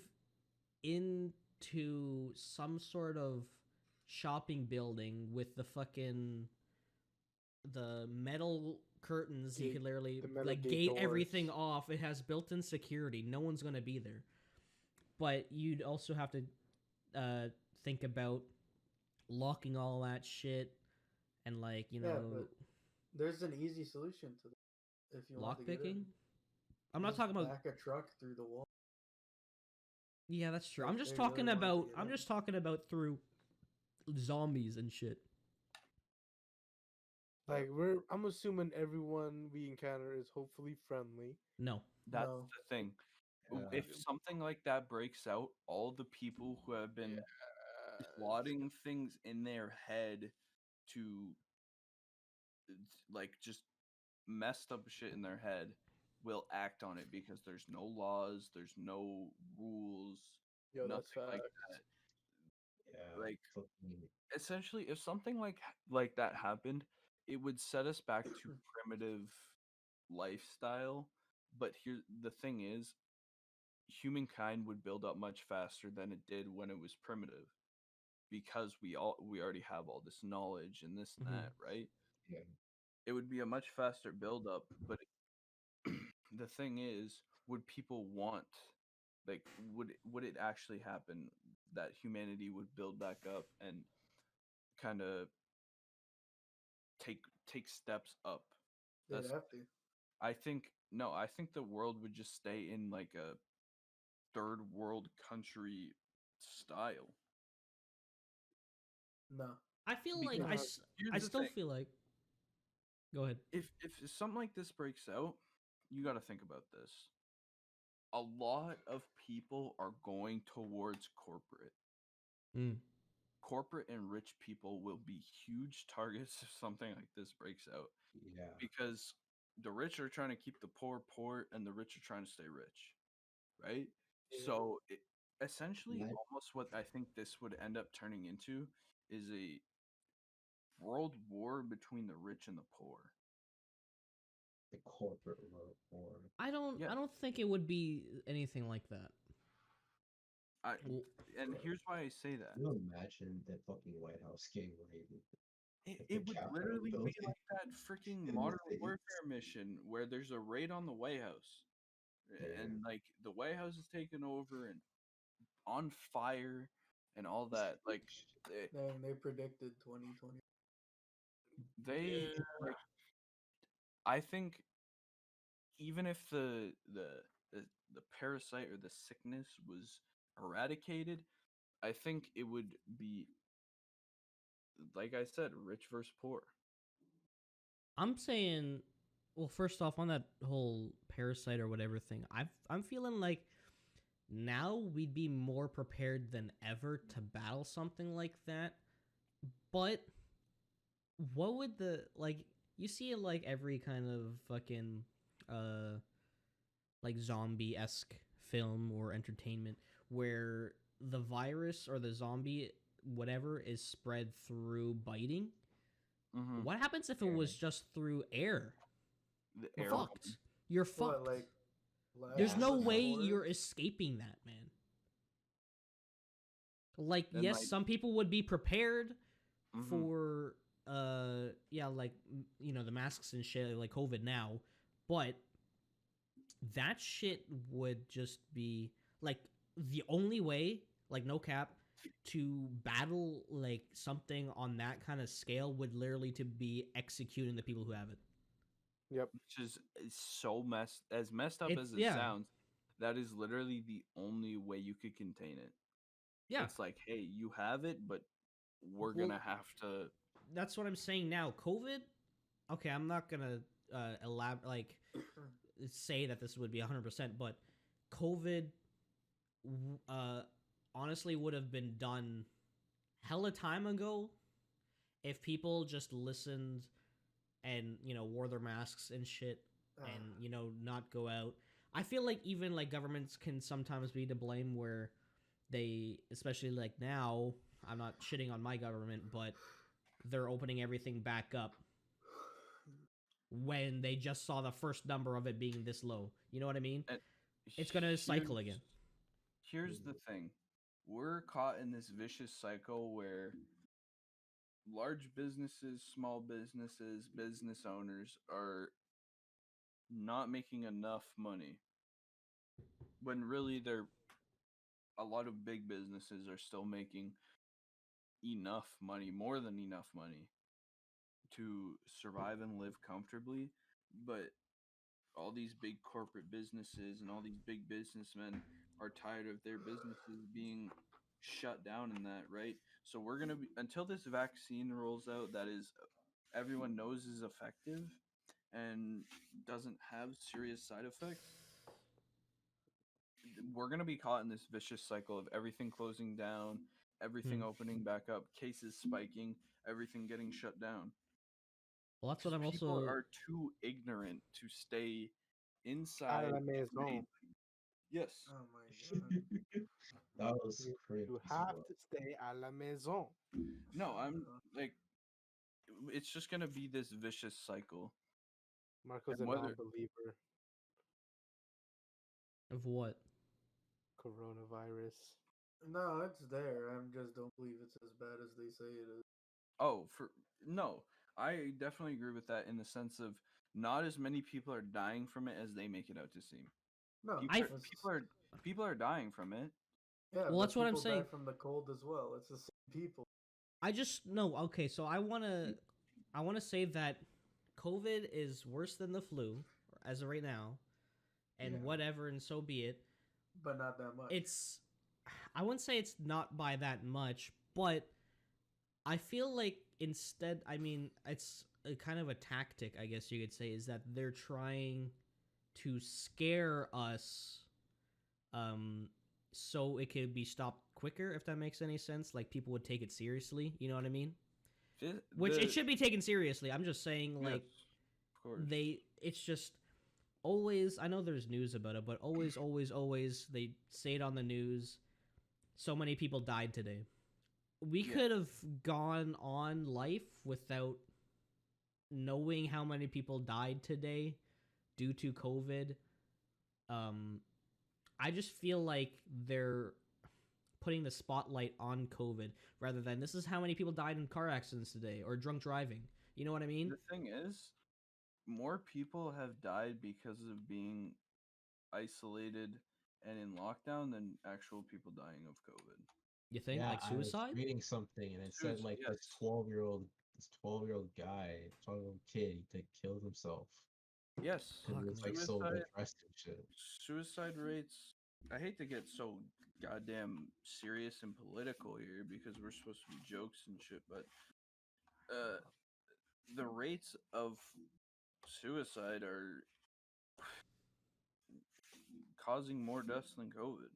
into some sort of shopping building with the metal curtains. You Gate, could literally the metal like gate gate doors. everything off. It has built-in security. No one's gonna be there. But you'd also have to uh, think about locking all that shit and like Yeah, but there's an easy solution to that if you want lock to get in. picking. I'm not Just talking about. back a truck through the wall. Yeah, that's true. If I'm just they talking really wanted to about. get I'm in. just talking about through zombies and shit. Like I'm assuming everyone we encounter is hopefully friendly. No. That's No. the thing. Yeah. If something like that breaks out, all the people who have been plotting things in their head to like just messed up shit in their head will act on it because there's no laws, there's no rules, Yo, that's nothing like facts. that. Yeah. Like Fucking essentially if something like that happened, it would set us back to primitive lifestyle. But here the thing is, humankind would build up much faster than it did when it was primitive because we already have all this knowledge and this and Mhm. that, right? yeah. It would be a much faster build up, but the thing is, would people want like would it actually happen that humanity would build back up and kind of take steps up? They'd That's have to. I think no, I think the world would just stay in like a third world country style. No. I feel like Because here's I the still thing. feel like. Go ahead. If something like this breaks out, you got to think about this. A lot of people are going towards corporate. Mm. Corporate and rich people will be huge targets if something like this breaks out, Yeah. because the rich are trying to keep the poor poor and the rich are trying to stay rich, right? Yeah. So essentially, That almost what I think this would end up turning into is a world war between the rich and the poor. the corporate world or Yeah, I don't think it would be anything like that. I Well, and bro. here's why I say that. Can you imagine the fucking White House getting raided? Like the It would Capitol literally be building like that freaking in the Modern States. Warfare mission where there's a raid on the White House, Yeah. and like the White House is taken over and on fire and all that. Like They predicted 2020. they like I think even if the, the parasite or the sickness was eradicated, I think it would be, like I said, rich versus poor. I'm saying, well, first off, on that whole parasite or whatever thing, I'm feeling like now we'd be more prepared than ever to battle something like that. But what would the like? You see it like every kind of fucking uh like zombie esque film or entertainment where the virus or the zombie whatever is spread through biting. Mm-hmm. What happens if it Yeah. was just through air? The You're airborne. fucked. You're What, fucked. like last There's Gas no of the way mask. you're forest? escaping that, man. Like, Then yes, like, some people would be prepared mm-hmm. for yeah, like you know, the masks and shit like COVID now, but that shit would just be like the only way, like no cap, to battle like something on that kind of scale would literally to be executing the people who have it. Yep. Which is so messed up It's as it yeah, sounds. That is literally the only way you could contain it. yeah. It's like, hey, you have it, but we're Well, gonna have to. that's what I'm saying now. COVID. Okay, I'm not gonna like say that this would be 100%, but COVID, uh, honestly, would have been done hella time ago if people just listened and wore their masks and shit and not go out. I feel like even like governments can sometimes be to blame where they, especially like now, I'm not shitting on my government, but they're opening everything back up when they just saw the first number of it being this low. You know what I mean? And It's gonna cycle again. here's the thing: we're caught in this vicious cycle where large businesses, small businesses, business owners are not making enough money when really they're a lot of big businesses are still making enough money, more than enough money to survive and live comfortably. But all these big corporate businesses and all these big businessmen are tired of their businesses being shut down in that, right? So we're going to be, until this vaccine rolls out that is everyone knows is effective and doesn't have serious side effects, we're going to be caught in this vicious cycle of everything closing down, everything opening back up, cases spiking, everything getting shut down. Well, that's what Because I'm people also. are too ignorant to stay À inside. la maison. Yes. Oh my god. That was You crazy, have bro. to stay à la maison. No, I'm like, it's just gonna be this vicious cycle. Marco's a And whether non-believer. Of what? Coronavirus. No, it's there. I just don't believe it's as bad as they say it is. for no, I definitely agree with that in the sense of not as many people are dying from it as they make it out to seem. No, People I are, people are people are dying from it. yeah, Well, but that's what I'm people die saying. from the cold as well. It's the same people. I just no. Okay, so I wanna say that COVID is worse than the flu as of right now, and Yeah. whatever, and so be it. but not that much. it's I wouldn't say it's not by that much, but I feel like instead, I mean, it's a kind of a tactic, I guess you could say, is that they're trying to scare us um so it could be stopped quicker, if that makes any sense. Like people would take it seriously, you know what I mean? Which it The should be taken seriously. I'm just saying, yes, like, of course. it's just always, I know there's news about it, but always they say it on the news. So many people died today. We Yeah. could have gone on life without knowing how many people died today due to COVID. Um, I just feel like they're putting the spotlight on COVID rather than this is how many people died in car accidents today or drunk driving. You know what I mean? The thing is, more people have died because of being isolated and in lockdown than actual people dying of COVID. You think Yeah, like I was suicide? reading something and it said like Yes. this 12-year-old guy, 12-year-old kid, he killed himself Yes. because he Fuck was me. like so Suicide depressed and shit. suicide rates. I hate to get so goddamn serious and political here because we're supposed to be jokes and shit, but uh the rates of suicide are causing more deaths than COVID.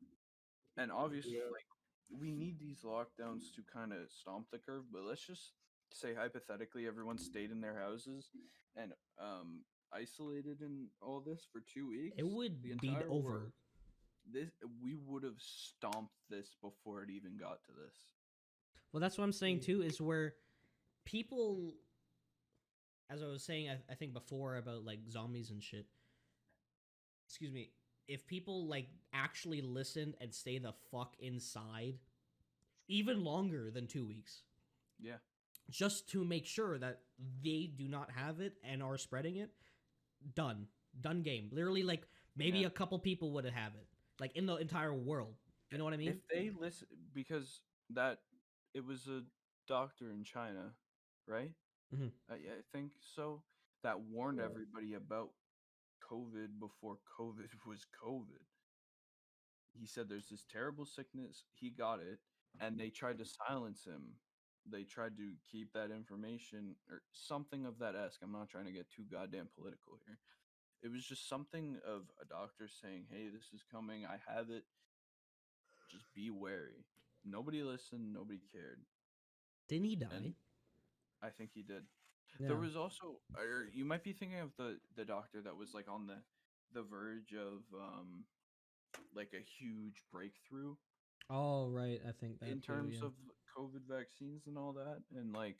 And obviously, Yeah. like, we need these lockdowns to kind of stomp the curve, but let's just say hypothetically everyone stayed in their houses and isolated in all this for 2 weeks. It The would be entire world, over. this we would have stomped this before it even got to this. Well, that's what I'm saying too, is where people, as I was saying, I think before about like zombies and shit, excuse me, if people like actually listened and stay the fuck inside even longer than 2 weeks, Yeah. just to make sure that they do not have it and are spreading it, done game. Literally, like maybe Yeah. a couple people would have it, like in the entire world. You know what I mean? If they listen, because that it was a doctor in China, right? Mhm. Yeah, I think so. That warned Yeah. everybody about COVID before COVID was COVID. He said there's this terrible sickness. He got it, and they tried to silence him. They tried to keep that information or something of that esque. I'm not trying to get too goddamn political here. It was just something of a doctor saying, "Hey, this is coming. I have it. Just be wary." Nobody listened. Nobody cared, Didn't he and die? I think he did. There Yeah. was also, or you might be thinking of the doctor that was like on the verge of like a huge breakthrough Oh right, I think in that too. terms Yeah. of COVID vaccines and all that, and like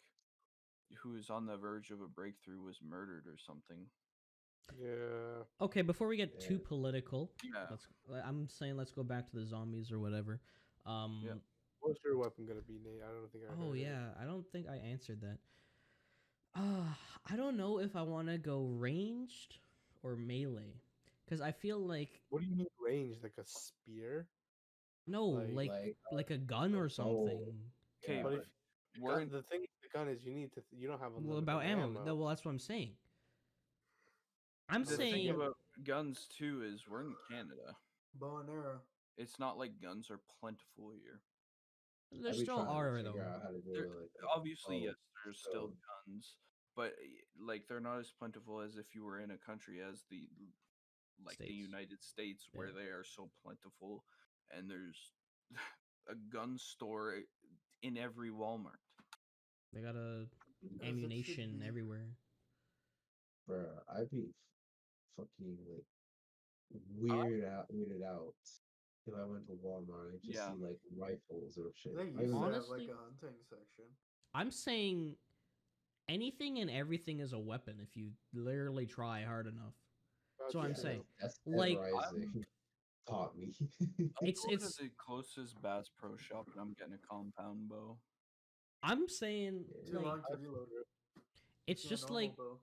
who is on the verge of a breakthrough was murdered or something. Yeah. Okay, before we get too Yeah. political, Yeah, let's. I'm saying let's go back to the zombies or whatever. yeah. What's your weapon gonna be, Nate? I don't think I Oh heard it. yeah, I don't think I answered that. I don't know if I want to go ranged or melee, because I feel like What do you mean range? Like a spear? no, Like, Like like a gun or no, something. Okay, yeah, but if but we're in the thing with the gun is you don't have Well, unlimited about ammo. ammo. Well, that's what I'm saying. I'm the But if you thing saying get about guns too is we're in Canada. Bow and arrow. It's not like guns are plentiful here. there I'd be still trying to are figure though. out how to do There, it like obviously, oh, yes, there's still so guns, but like they're not as plentiful as if you were in a country as the like the States. United States, Yeah. where they are so plentiful, and there's a gun store in every Walmart. They got a As it should ammunition be. everywhere. bruh, I'd be fucking like I, weirded out if I went to Walmart and just yeah, see like rifles or shit. They I used even to have like Honestly, a hunting section. I'm saying anything and everything is a weapon if you literally try hard enough. That's what I'm yeah, gotcha. saying. that's Like Rising I'm taught me. it's going to it's the closest Bass Pro Shop, and I'm getting a compound bow. I'm saying Yeah. Too like long to That's reload. true. it's Yeah, normal bow.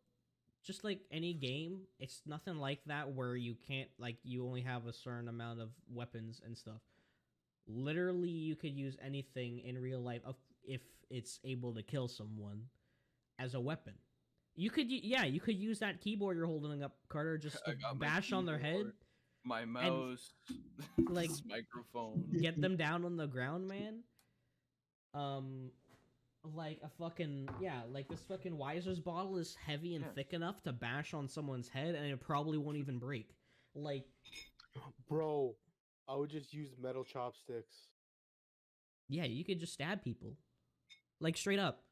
just like any game. It's nothing like that where you can't like you only have a certain amount of weapons and stuff. Literally, you could use anything in real life if it's able to kill someone as a weapon. You could, yeah, you could use that keyboard you're holding up, Carter, just I to got my bash on their head. keyboard. My And mouse, like this microphone. get them down on the ground, man. Um, like a fucking yeah, like this fucking Weiser's bottle is heavy and Yeah. thick enough to bash on someone's head, and it probably won't even break. Like Bro, I would just use metal chopsticks. yeah, you could just stab people, like straight up.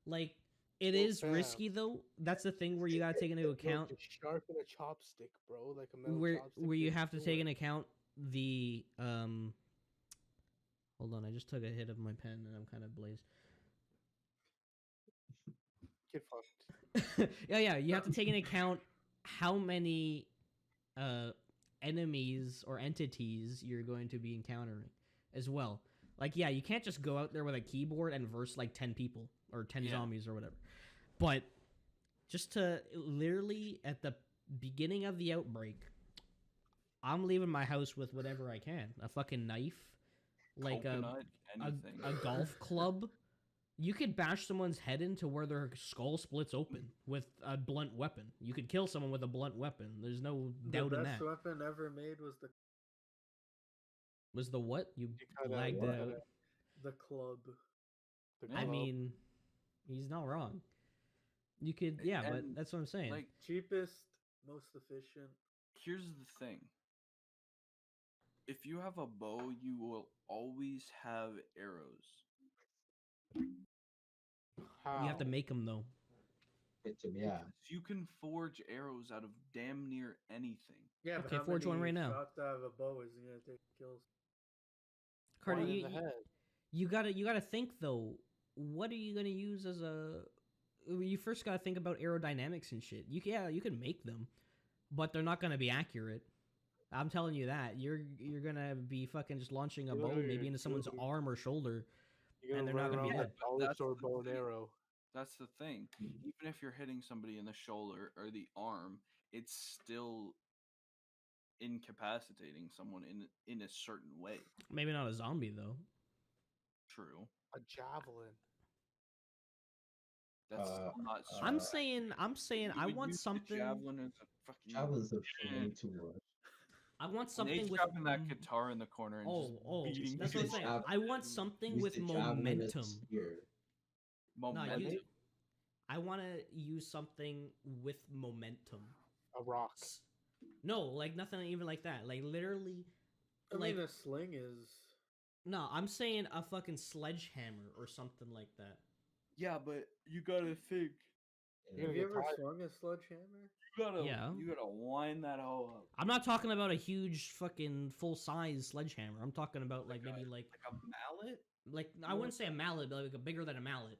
Like it Well, is fam, risky though. That's the thing where you gotta take into no, account just sharpen a chopstick, bro. Like a metal where chopstick. you Just have to do take it. into account the Hold on, I just took a hit of my pen and I'm kind of blazed. Get fucked. Yeah, you have to take into account how many uh enemies or entities you're going to be encountering as well. Like yeah, you can't just go out there with a keyboard and verse like 10 people or 10 Yeah. zombies or whatever. But just to literally at the beginning of the outbreak, I'm leaving my house with whatever I can. A fucking knife, like Coconut, anything. a golf club. You could bash someone's head into where their skull splits open with a blunt weapon. You could kill someone with a blunt weapon. There's no The doubt in best that. weapon ever made was Was the what? You You kinda, lagged you it kinda, out. the club. the Yeah. I club. mean, he's not wrong. You could, yeah, but And that's what I'm saying. like, Cheapest, most efficient. here's the thing. If you have a bow, you will always have arrows. How? You have to make them though. Yeah. Because you can forge arrows out of damn near anything. Yeah, but Okay, how forge many one right now. shots out of a bow is he gonna take kills? Carter, One in you, the you head. you gotta think though. What are you gonna use as a? You first gotta think about aerodynamics and shit. You can make them, but they're not gonna be accurate. I'm telling you that you're gonna be fucking just launching a You bow literally maybe are into someone's doing- arm or shoulder, You're and gonna they're run not gonna be around with dead. a dollar That's store the bow and thing. arrow. That's the thing. Even if you're hitting somebody in the shoulder or the arm, it's still incapacitating someone in a certain way. Maybe not a zombie though. True. A javelin. That's Uh, still not I'm uh, saying You I would want use the something. javelin as a fucking. Javelin's a way too much. I want And something Nate's with. grabbing that guitar in the corner and Oh, just beating that's Use what I'm the people. saying. I want javelin. something Use with the javelin as a momentum. spear. No, Momentum. you. I want to use something with momentum. A rock. No, like nothing even like that. Like literally, I like mean, a sling is. no, I'm saying a fucking sledgehammer or something like that. Yeah, but you gotta think. You're Have gonna you get ever tired. swung a sledgehammer? Yeah. You gotta wind that hoe up. I'm not talking about a huge fucking full size sledgehammer. I'm talking about like maybe like a mallet. I wouldn't say a mallet, but like a bigger than a mallet.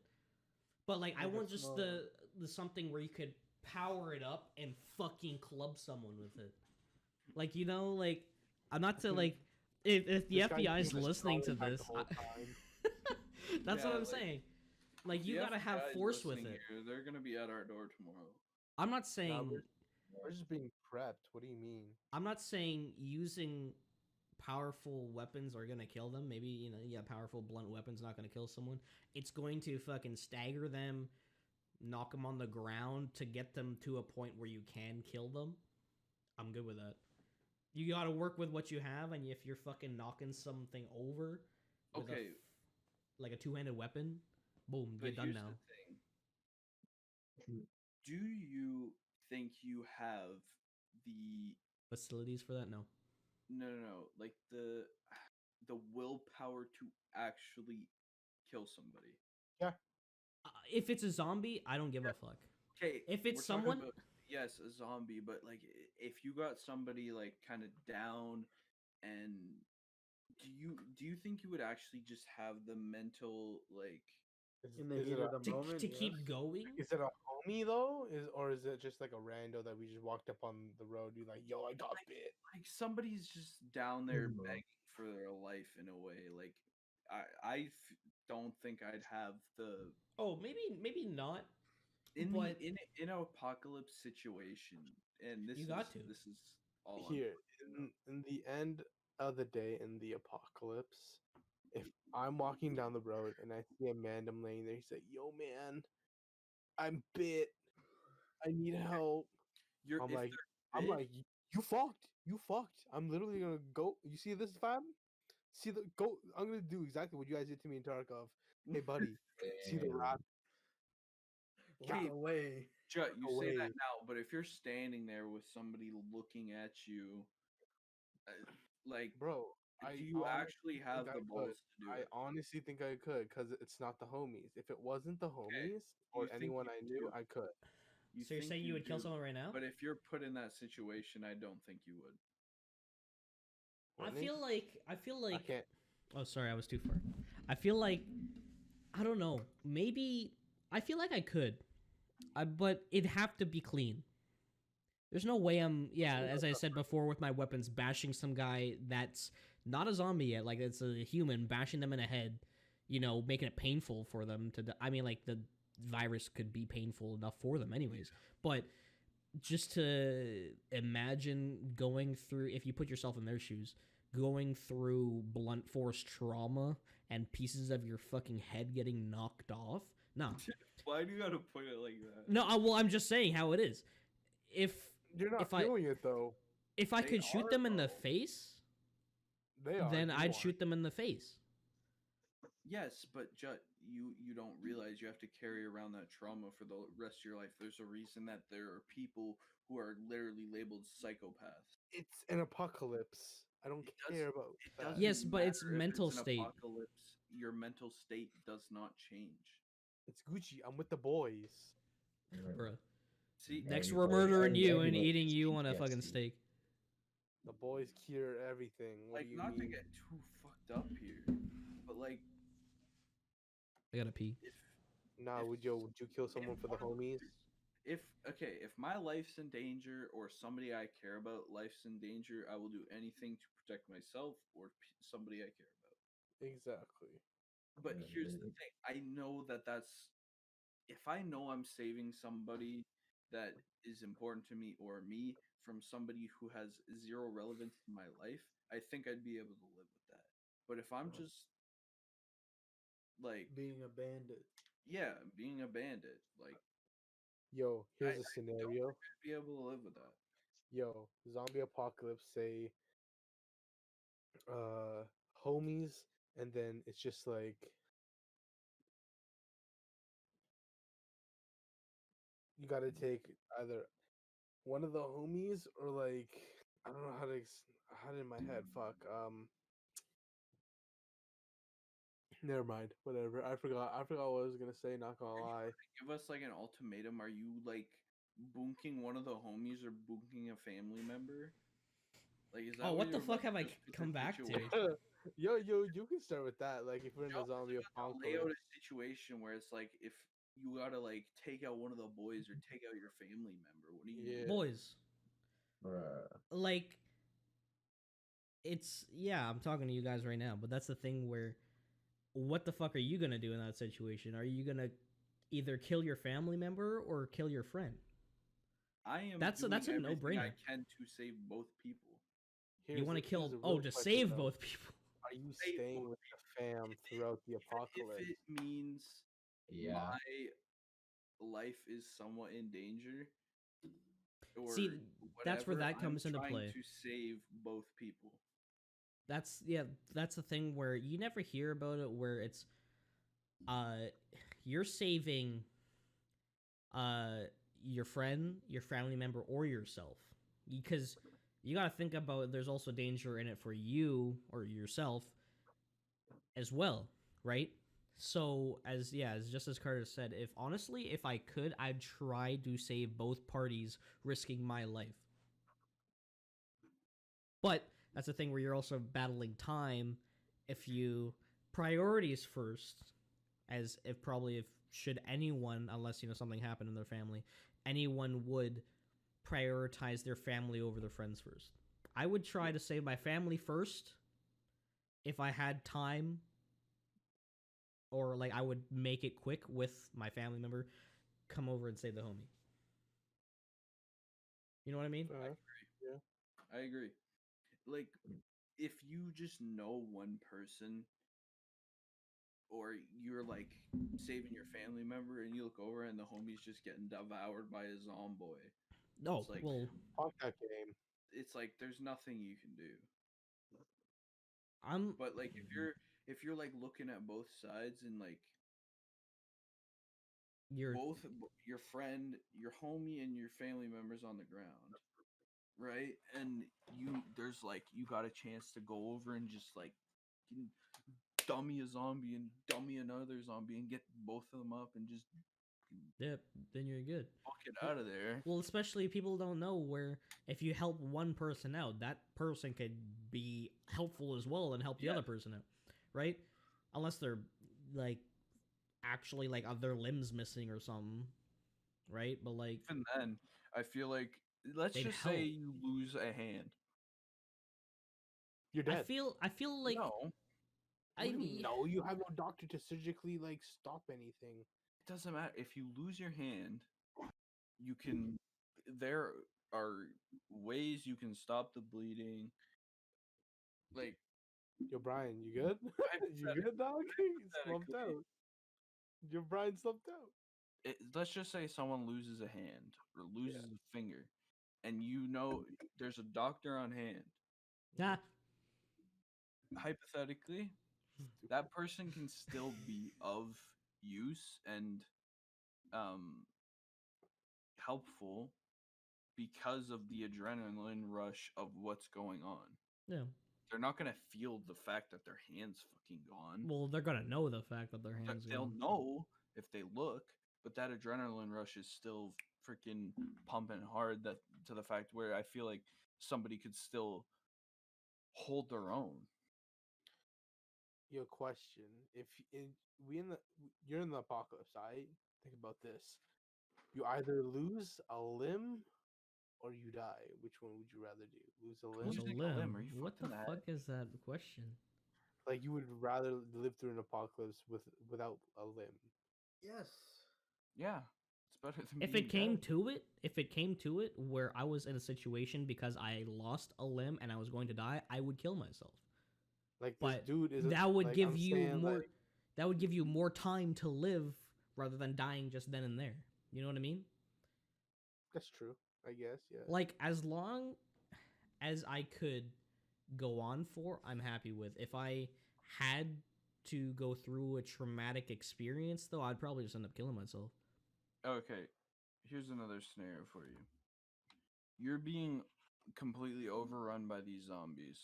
But like I Like a want just small the something where you could power it up and fucking club someone with it. Like you know, like I'm not to like if the This guy's FBI is being a listening to strong attack this, the whole time. that's Yeah, what I'm like, saying. Like you The gotta have FBI is force with listening it. here. They're gonna be at our door tomorrow. I'm not saying We're just being prepped. What do you mean? I'm not saying using powerful weapons are gonna kill them. Maybe powerful blunt weapons not gonna kill someone. It's going to fucking stagger them, knock them on the ground to get them to a point where you can kill them. I'm good with that. You gotta work with what you have, and if you're fucking knocking something over with Okay. like a two-handed weapon, boom, But you're done here's now. the thing. Do you think you have the Facilities for that? No. no, like the willpower to actually kill somebody? If it's a zombie, I don't give a fuck. Okay, If it's we're talking someone- about, yes, a zombie, but like if you got somebody like kind of down, and do you think you would actually just have the mental like in the Is heat it of the To, moment. to yes. keep going, is it a homie though? Or is it just like a rando that we just walked up on the road? You like, yo, I got bit. like somebody's just down there Mhm. begging for their life in a way. Like don't think I'd have the oh maybe not. in But- the in an apocalypse situation, and You got to. this is all I'm Here, in the end of the day, in the apocalypse, if I'm walking down the road and I see a man laying there, he's like, yo, man, I'm bit. I need help. You're I'm if like, they're I'm bit, like, You fucked. You fucked. I'm literally gonna go. You see this, fam? See the go. I'm gonna do exactly what you guys did to me in Tarkov. Hey, buddy. See the Damn. rap? Look Wait, away. Jut, you say that Away. now, but if you're standing there with somebody looking at you, uh, like, Bro, do I you honestly actually think have I the could. balls to do I it? honestly think I could because it's not the homies. If it wasn't the Okay, homies or you think anyone you I knew, do. I could. You So you're think saying you you would kill do, someone right now? but if you're put in that situation, I don't think you would. I feel I like can't. oh sorry, I was too far. I feel like I don't know. Maybe I feel like I could. But it'd have to be clean. There's no way I'm as I said before with my weapons bashing some guy that's not a zombie yet, like it's a human, bashing them in the head, making it painful for them to I mean like the virus could be painful enough for them anyways. But just to imagine going through, if you put yourself in their shoes, going through blunt force trauma and pieces of your fucking head getting knocked off. No. Why do you gotta put it like that? No, well, I'm just saying how it is. If You're not if I feeling it though. if I They could shoot are, them in the though. face, They are. then You I'd are. shoot them in the face. Yes, but Jut, you don't realize you have to carry around that trauma for the rest of your life. There's a reason that there are people who are literally labeled psychopaths. It's an apocalypse. I don't It care does. about It that. doesn't Yes, but it's matter if mental it's an state. apocalypse. Your mental state does not change. It's Gucci. I'm with the boys. Bruh. See, Next, Everybody- we're murdering you and everybody eating gets you on a fucking PTSD. steak. The boys cure everything. What like, do you not to mean? get too fucked up here, but like, I gotta pee. Nah, if would you kill someone for the one of homies? if okay, if my life's in danger or somebody I care about life's in danger, I will do anything to protect myself or somebody I care about. Exactly. But here's the Mhm. thing: I know that that's if I know I'm saving somebody that is important to me or me from somebody who has zero relevance in my life, I think I'd be able to live with that. But if I'm just like, Being a bandit. yeah, being a bandit, like Yo, I here's a don't scenario. think I'd be able to live with that. Yo, zombie apocalypse. Say, homies, and then it's just like you gotta take either one of the homies or like I don't know how to I had it in my head. Fuck. Never mind. Whatever. I forgot. I forgot what I was gonna say. Not gonna Are you lie. gonna give us like an ultimatum? Are you like bunking one of the homies or bunking a family member? Like, is that Oh, what the you're fuck about have I just put come the back to? situation? Yo, you can start with that. Like, if we're in Joe a was zombie about to lay out apocalypse. a situation where it's like if you gotta like take out one of the boys or take out your family member. What do you Yeah. do? Boys, Bruh. like, I'm talking to you guys right now, but that's the thing where, what the fuck are you gonna do in that situation? Are you gonna either kill your family member or kill your friend? I am That's doing a everything no-brainer. I can to save both people. You want to Here's kill? a Oh, real to question, save though. both people. Are you Save staying both with the fam throughout the Even apocalypse? if it means Yeah. my life is somewhat in danger or See, that's where whatever, that I'm comes into trying play. to save both people. That's that's the thing where you never hear about it, where it's you're saving your friend, your family member, or yourself, because you got to think about there's also danger in it for you or yourself as well, right? So as just as Carter said, if honestly if I could, I'd try to save both parties, risking my life. But that's the thing where you're also battling time. If you priorities first, as if probably if should anyone, unless something happened in their family, anyone would prioritize their family over their friends first. I would try to save my family first if I had time, or like I would make it quick with my family member, come over and save the homie. You know what I mean? Yeah. I agree. Like, if you just know one person or you're like saving your family member and you look over and the homie's just getting devoured by a zombie. Oh, It's like, well, Fuck that game. it's like there's nothing you can do. I'm But like if you're like looking at both sides and like you're both your friend, your homie, and your family members on the ground, right? And there's like you got a chance to go over and just like dummy a zombie and dummy another zombie and get both of them up and just yep, then you're good. fuck it out of there. Well, especially people don't know where if you help one person out, that person could be helpful as well and help the Yeah. other person out, right? Unless they're like actually like their limbs missing or something, right? But like Even then, I feel like let's they'd just say help. you lose a hand. You're dead. I feel like No, I What do you mean mean, no, you have no doctor to surgically like stop anything. it doesn't matter if you lose your hand. You can. There are ways you can stop the bleeding. Like Yo, Brian, you good? You good, dog? You slumped hypothetically, out. Your Brian slumped out. let's just say someone loses a hand or loses Yeah. a finger, and you know there's a doctor on hand. ah, Hypothetically, that person can still be of use and um, helpful because of the adrenaline rush of what's going on. yeah. They're not gonna feel the fact that their hand's fucking gone. Well, they're gonna know the fact that their hands They'll gone. know if they look, but that adrenaline rush is still freaking pumping hard. That to the fact where I feel like somebody could still hold their own. Your question: If we in the you're in the apocalypse, I think about this. You either lose a limb or you die. Which one would you rather do? Lose a Lose limb? a Losing a limb, limb. are you What the fucking that? fuck is that question? Like you would rather live through an apocalypse without a limb? Yes. Yeah, it's better than If being it came dead. to it, where I was in a situation because I lost a limb and I was going to die, I would kill myself. Like this But dude is that would like give I'm you saying more like that would give you more time to live rather than dying just then and there. You know what I mean? that's true. I guess yeah. Like as long as I could go on for, I'm happy with. If I had to go through a traumatic experience though, I'd probably just end up killing myself. Okay, here's another scenario for you. You're being completely overrun by these zombies.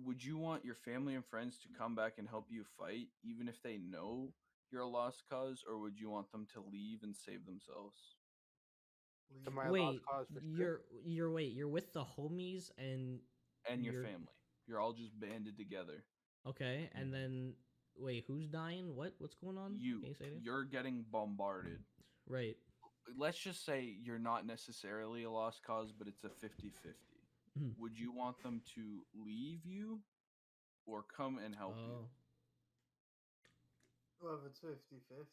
Would you want your family and friends to come back and help you fight, even if they know you're a lost cause, or would you want them to leave and save themselves? Am Leave. I a lost Wait, cause for sure? you're with the homies and And your you're family. You're all just banded together. okay, and then wait, who's dying? What's going on? You Can you say it? you're getting bombarded. Right. Let's just say you're not necessarily a lost cause, but it's a 50-50. Mhm. Would you want them to leave you or come and help you? Oh. Well, if it's 50-50.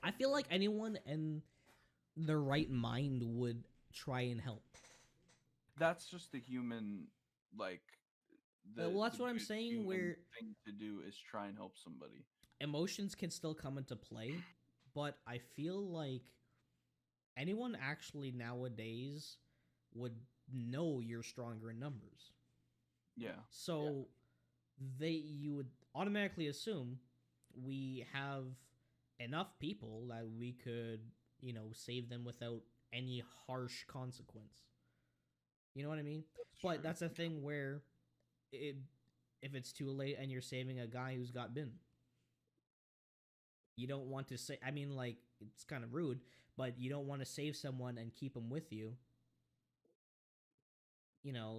I feel like anyone in their right mind would try and help. That's just the human, like Well, that's the what I'm good saying. human Where thing to do is try and help somebody. emotions can still come into play, but I feel like anyone actually nowadays would know you're stronger in numbers. Yeah. So you would automatically assume we have enough people that we could, save them without any harsh consequence. You know what I mean? That's But true. that's a thing where it, if it's too late and you're saving a guy who's got bitten, you don't want to say. I mean, like it's kind of rude, but you don't want to save someone and keep them with you.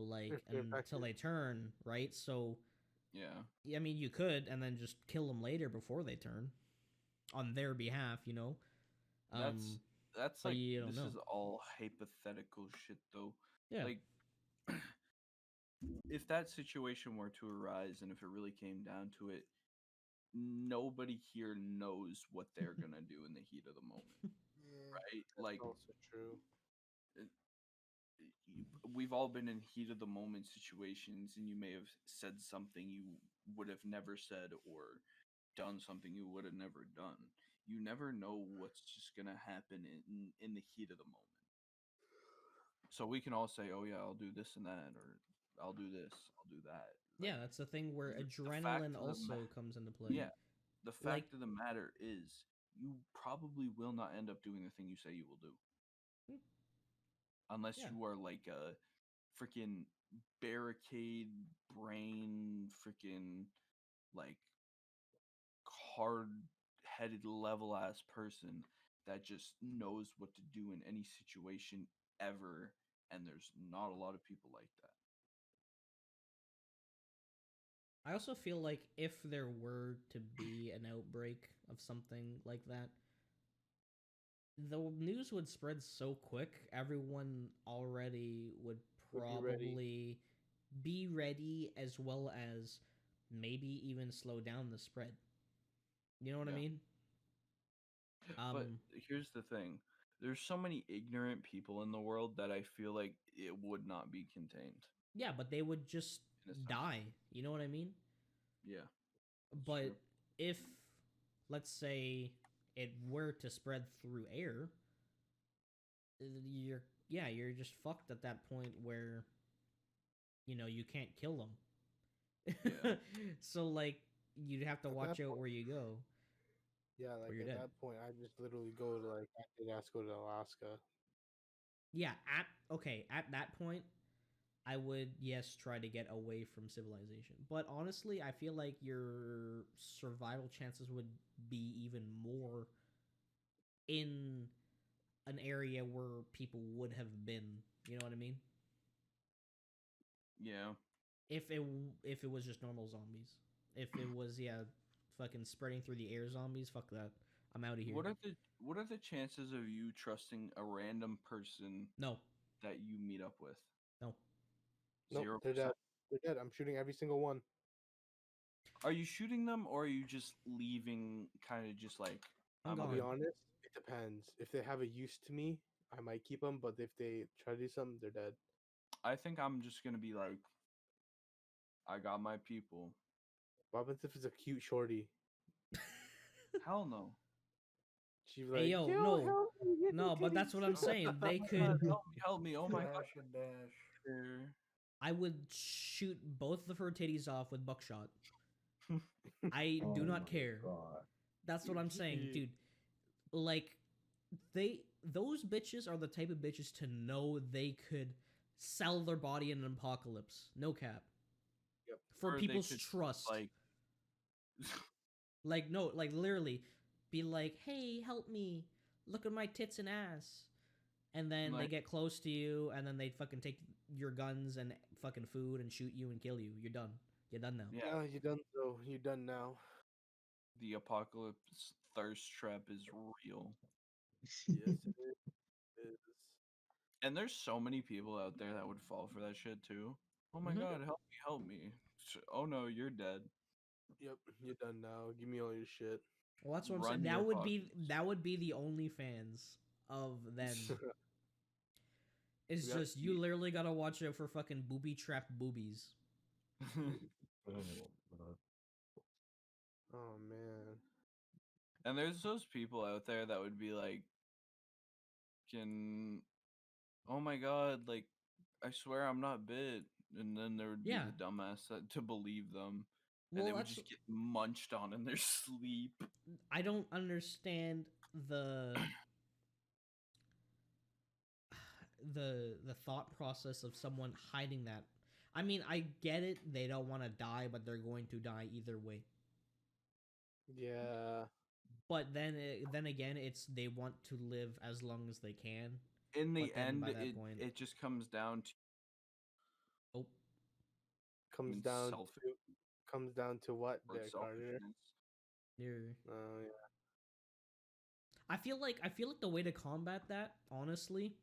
Like If they're until affected. they turn right. So Yeah. I mean, you could and then just kill them later before they turn on their behalf. That's Um, that's but like you don't this know. is all hypothetical shit though. Yeah. Like if that situation were to arise and if it really came down to it, nobody here knows what they're going to do in the heat of the moment, Yeah. right? That's Like also true. we've all been in heat of the moment situations and you may have said something you would have never said or done something you would have never done. You never know what's just going to happen in the heat of the moment. So we can all say, "Oh yeah, I'll do this and that," or "I'll do this, I'll do that." Yeah, Like that's the thing where the fact adrenaline of the also comes into play. yeah, the Like, fact of the matter is, you probably will not end up doing the thing you say you will do, hmm, unless yeah, you are like a freaking barricade brain, freaking like hard headed level ass person that just knows what to do in any situation ever. And there's not a lot of people like that. I also feel like if there were to be an outbreak of something like that, the news would spread so quick, everyone already would Would be ready. probably be ready as well as maybe even slow down the spread. You know what I Yeah. mean? But Um here's the thing, there's so many ignorant people in the world that I feel like it would not be contained, yeah, but they would just in a sense. die. You know what I mean? Yeah, it's But true. if let's say it were to spread through air, you're yeah, you're just fucked at that point where you can't kill Yeah. them. So like you'd have to At that watch out point, where you go, yeah, or like you're at dead. that point, I just literally go to like I did ask go to Alaska. Yeah, at that point, I would yes try to get away from civilization. But honestly, I feel like your survival chances would be even more in an area where people would have been. You know what I mean? Yeah. If it was just normal zombies. If it was fucking spreading through the air zombies, fuck that. I'm out of here. What are the chances of you trusting a random person No, that you meet up with? no. Nope, Zero they're dead. percent. They're dead. I'm shooting every single one. Are you shooting them, or are you just leaving kind of just like, I'm I'm I'll be gone. good? honest. It depends. If they have a use to me, I might keep them. But if they try to do something, they're dead. I think I'm just gonna be like, I got my people. What happens if it's a cute shorty? Hell no. She's Hey like, yo, "Yo, no, help me! You're no, but getting that's what I'm so." saying. They Oh my god, could. help me, help me. Oh my god. Flash and dash. Here. I would shoot both of her titties off with buckshot. I do Oh not my care. god. That's what I'm saying, dude. Like, those bitches are the type of bitches to know they could sell their body in an apocalypse. No cap. Yep. For Or they people's could trust. like Like, no, like literally be like, hey, help me. Look at my tits and ass. And then they like get close to you, and then they fucking take your guns and fucking food and shoot you and kill you. You're done. You're done now. yeah, Yeah, you done. So you done now. the apocalypse thirst trap is real. Yes, it is. And there's so many people out there that would fall for that shit too. Oh my Mm-hmm. god, help me, help me. Oh no, you're dead. Yep, you're done now. Give me all your shit. Well, that's what I'm saying. Run your pockets. That would be the OnlyFans of them. It's Yep. just you literally gotta watch out for fucking booby trapped boobies. Oh, God. Oh man. And there's those people out there that would be like, can, oh my god, like, I swear I'm not bit. And then there would be Yeah. the dumbass that to believe them. And they Well, would that's just get munched on in their sleep. I don't understand the the thought process of someone hiding that. I mean, I get it. They don't want to die, but they're going to die either way. Yeah. But then again, it's they want to live as long as they can. In the But then end, by that it, point, it just comes down to oh, Comes human down self to what or there, Carter? selfishness. you're. Oh yeah. I feel like the way to combat that, honestly,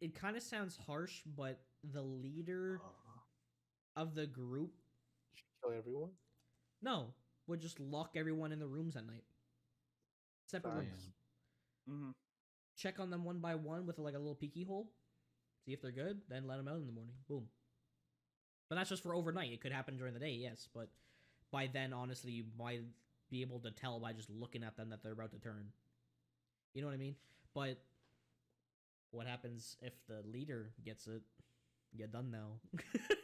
it kind of sounds harsh, but the leader of the group, Kill everyone. no, would just lock everyone in the rooms at night, separate Facts. rooms. Mm-hmm. Check on them one by one with like a little peeky hole. See if they're good, then let them out in the morning. Boom. But that's just for overnight. It could happen during the day, yes, but by then, honestly, you might be able to tell by just looking at them that they're about to turn. You know what I mean? But what happens if the leader gets it? You're done now.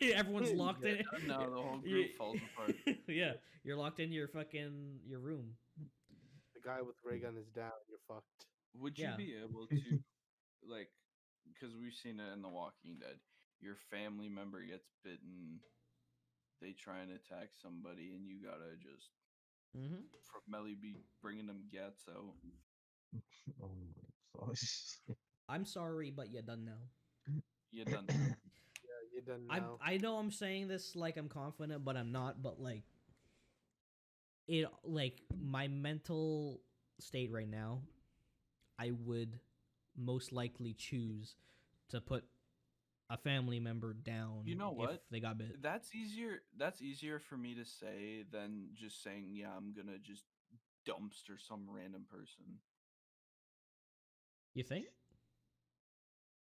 Everyone's locked in. Now the whole You- group falls apart. yeah, you're locked in your fucking your room. The guy with the ray gun is down. You're fucked. Would you Yeah. be able to, like, because we've seen it in The Walking Dead, your family member gets bitten, they try and attack somebody, and you gotta just Mm-hmm. from Melly be bringing them gats out. Oh my gosh. I'm sorry, but you're done now. You done. Yeah, you're done now. I know I'm saying this like I'm confident, but I'm not. But like it, like my mental state right now, I would most likely choose to put a family member down. You know what? If they got bit. That's easier. That's easier for me to say than just saying, "Yeah, I'm gonna just dumpster some random person." You think?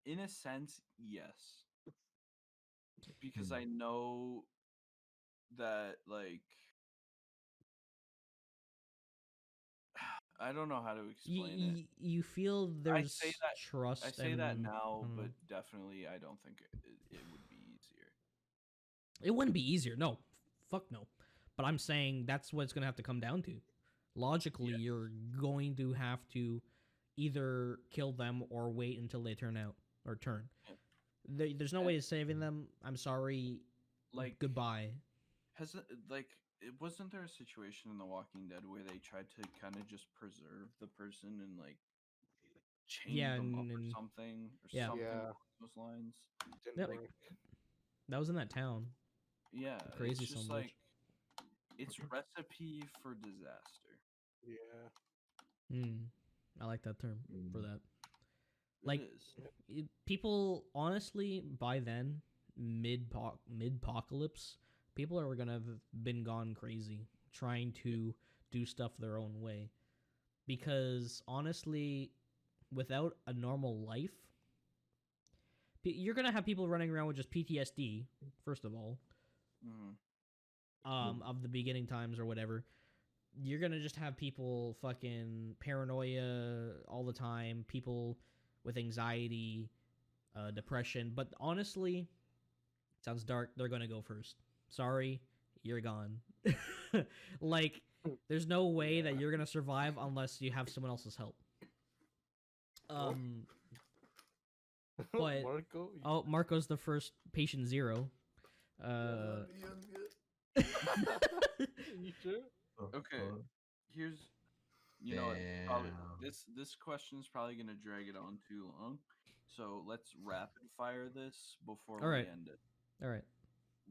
In a sense, yes, because Hmm. I know that like I don't know how to explain it. You feel I there's say that trust I say that and I now, don't know. but definitely I don't think it would be easier. It wouldn't be easier. No, fuck no. But I'm saying that's what it's gonna have to come down to. Logically, Yeah. you're going to have to either kill them or wait until they turn out or turn. Yeah. There's no way of saving them. I'm sorry. Like Goodbye. has it it wasn't there a situation in The Walking Dead where they tried to kind of just preserve the person and like chain Yeah, them up and or something yeah. something Yeah. along those lines? Didn't Yep. work. That was in that town. Yeah, Crazy it's just son of a bitch. like it's recipe for disaster. Yeah. I like that term for Mm. that. It Like is. people, honestly, by then, mid apocalypse, people are gonna have been gone crazy trying to do stuff their own way. Because honestly, without a normal life, you're gonna have people running around with just PTSD. First of all, Mhm. of the beginning times or whatever. You're gonna just have people fucking paranoia all the time. People with anxiety, depression. But honestly, sounds dark. They're gonna go first. Sorry, you're gone. Like, there's no way that you're gonna survive unless you have someone else's help. Um. But Marco. oh, Marco's the first patient zero. Uh. You sure? Oh, Okay, oh, here's you know what, probably damn. this question's probably gonna drag it on too long. So let's rapid fire this before All we right. end it. All right.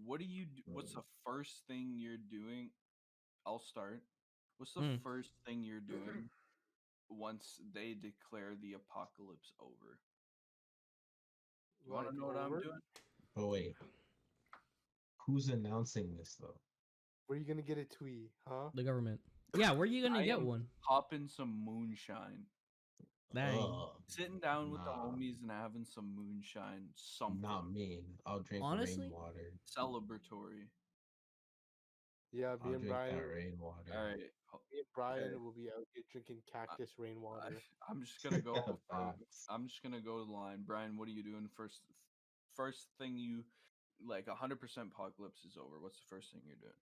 What do you do? What's the first thing you're doing? I'll start. What's the Mm. first thing you're doing once they declare the apocalypse over? You want Like to know what I'm over? doing? But wait, who's announcing this though? Where you gonna get a twee, huh? The government. Yeah, where are you gonna I get am one? popping some moonshine, Dang. Ugh, sitting down with the nah, homies and having some moonshine, something not me. I'll drink Honestly? rainwater. celebratory. Yeah, I'll drink that rainwater. All right, me and Brian okay. will be out here drinking cactus rainwater. I'm just gonna go. Facts. I'm just gonna go to the line. Brian, what are you doing first? First thing you like 100% apocalypse is over. What's the first thing you're doing?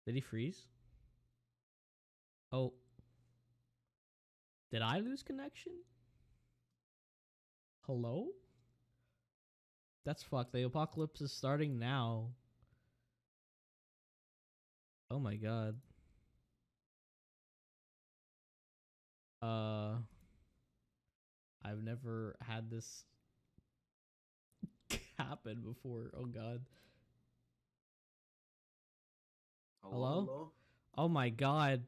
Did he freeze? Oh. Did I lose connection? Hello? That's fucked. The apocalypse is starting now. Oh my god. I've never had this happen before. Oh god. Hello? Hello? Oh my god.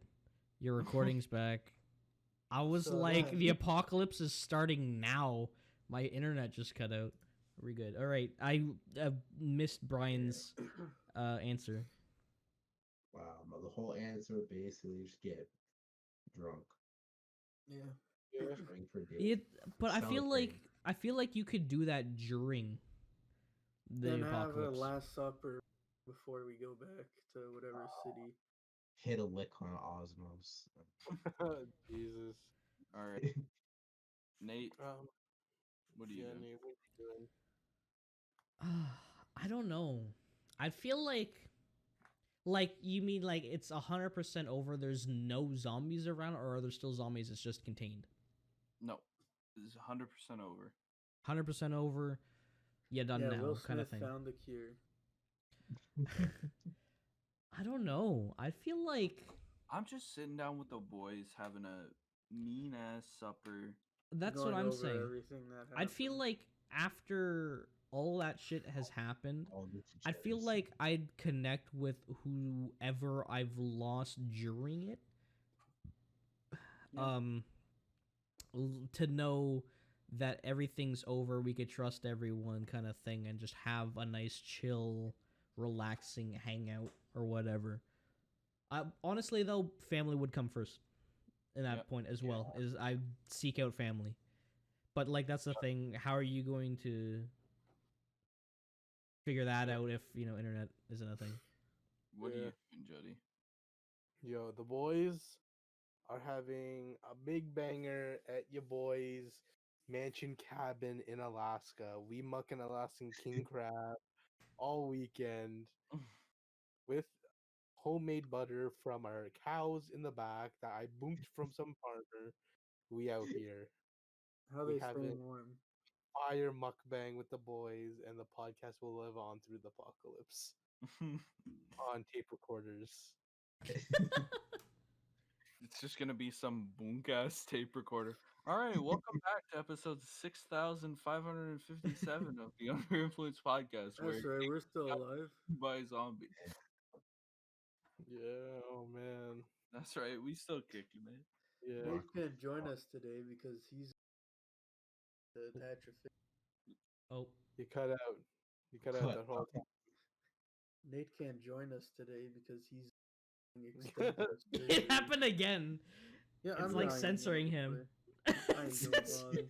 Your recording's back. I was So like, then- the apocalypse is starting now. My internet just cut out. Are we good? All right. I missed Brian's answer. Wow, but the whole answer basically just get drunk, Yeah. Yeah. drink for days. It, but I feel like Celebrate. you could do that during the Then have a apocalypse. last supper before we go back to whatever city. hit a lick on Osmos. Jesus. All right, Nate, Um, what are you yeah, doing? Nate, what you doing? I don't know. I feel like you mean like it's 100% over. There's no zombies around, or are there still zombies? It's just contained. No, this is 100% over. 100% over. Yeah, done Yeah, Will now, kind of Smith thing. found the cure. I don't know. I feel like I'm just sitting down with the boys having a mean ass supper. that's what Going I'm over saying. everything that I'd feel happened. like after all that shit has happened, All the I'd feel chairs. like I'd connect with whoever I've lost during it. Yeah. To know that everything's over, we could trust everyone, kind of thing, and just have a nice, chill, relaxing hangout or whatever. Honestly, though, family would come first in Yeah. that point as well. Is I seek out family, but like that's the thing. How are you going to figure that Yeah. out if internet isn't a thing? What are Yeah. you doing, Jody? Yo, the boys are having a big banger at your boys' mansion cabin in Alaska. We mucking Alaskan king crab all weekend with homemade butter from our cows in the back that I boonked from some farmer. We out here. How We they having staying warm? fire mukbang with the boys, and the podcast will live on through the apocalypse on tape recorders. It's just gonna be some boonk ass tape recorder. All right, welcome back to episode 6557 of the Under Influence podcast, where That's right, we're still got alive. eaten by a zombie. Yeah, oh man. That's right, we still kicking it. Yeah. Nate can't join us today because he's to attach a fit. Oh, You cut out. You cut out Cut that whole Nate can't join us today because he's getting time. extension it surgery. happened again. Yeah, It's I'm like not even censoring gonna him. bother. I ain't gonna bother.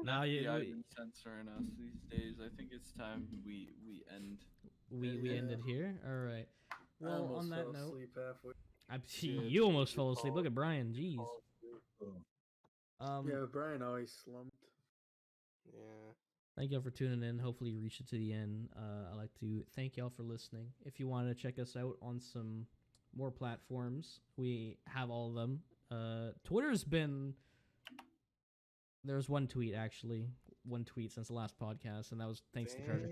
Now FBI been censoring us these days. I think it's time we end. we Yeah. ended here. All right. I Well, on almost that fell note, asleep halfway. Yeah, you almost good fell asleep. call. Look at Brian. Jeez. Call. Oh, Um, Yeah, Brian always slumped. Yeah. Thank y'all for tuning in. Hopefully, you reached it to the end. I'd like to thank y'all for listening. If you want to check us out on some more platforms, we have all of them. Twitter's been. There's one tweet actually, one tweet since the last podcast, and that was thanks to Carter.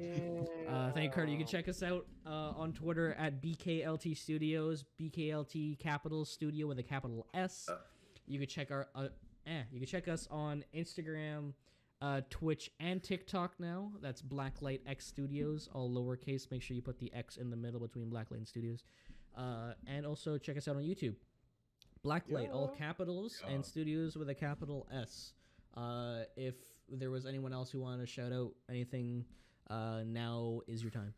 Thank you, Carter. You can check us out on Twitter at BKLT Studios, BKLT Capital Studio with a capital S. You can check you can check us on Instagram, Twitch, and TikTok now. That's Blacklight X Studios, all lowercase. Make sure you put the X in the middle between Blacklight and Studios. And also check us out on YouTube. Blacklight, all Yeah. capitals, and Studios with a capital S. If there was anyone else who wanted to shout out anything, now is your time.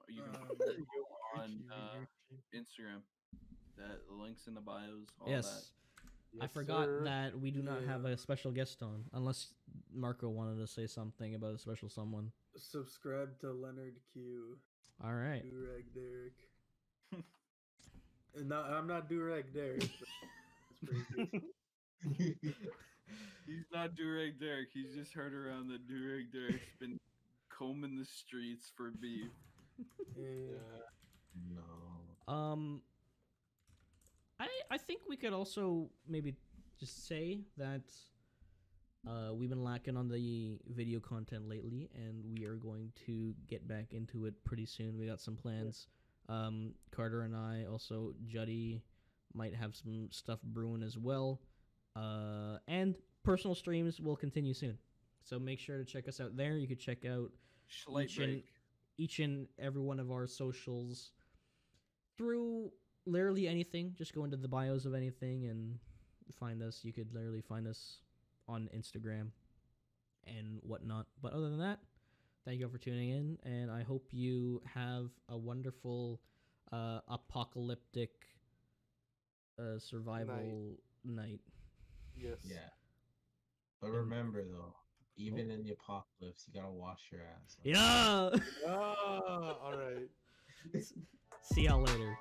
You can Um, on Instagram. That the links in the bios, all Yes. that. I Yes, forgot sir. that we do not have Yeah. a special guest on, unless Marco wanted to say something about a special someone. subscribe to Leonard Q. All right. Durag Derek. No, I'm not Durag Derek. But that's pretty good. He's not Durag Derek. He's just heard around that Durag Derek's been combing the streets for beef. Yeah. Yeah. no. I think we could also maybe just say that we've been lacking on the video content lately, and we are going to get back into it pretty soon. We got some plans. Carter and I, also Juddy, might have some stuff brewing as well. And personal streams will continue soon. So make sure to check us out there. You could check out Schlight each and break. each and every one of our socials through literally anything. Just go into the bios of anything and find us. You could literally find us on Instagram and whatnot. But other than that, thank you all for tuning in, and I hope you have a wonderful apocalyptic survival night. Yes. Yeah. But And- remember though, even in the apocalypse, you gotta wash your ass. Yeah! Ah, all right. See y'all later.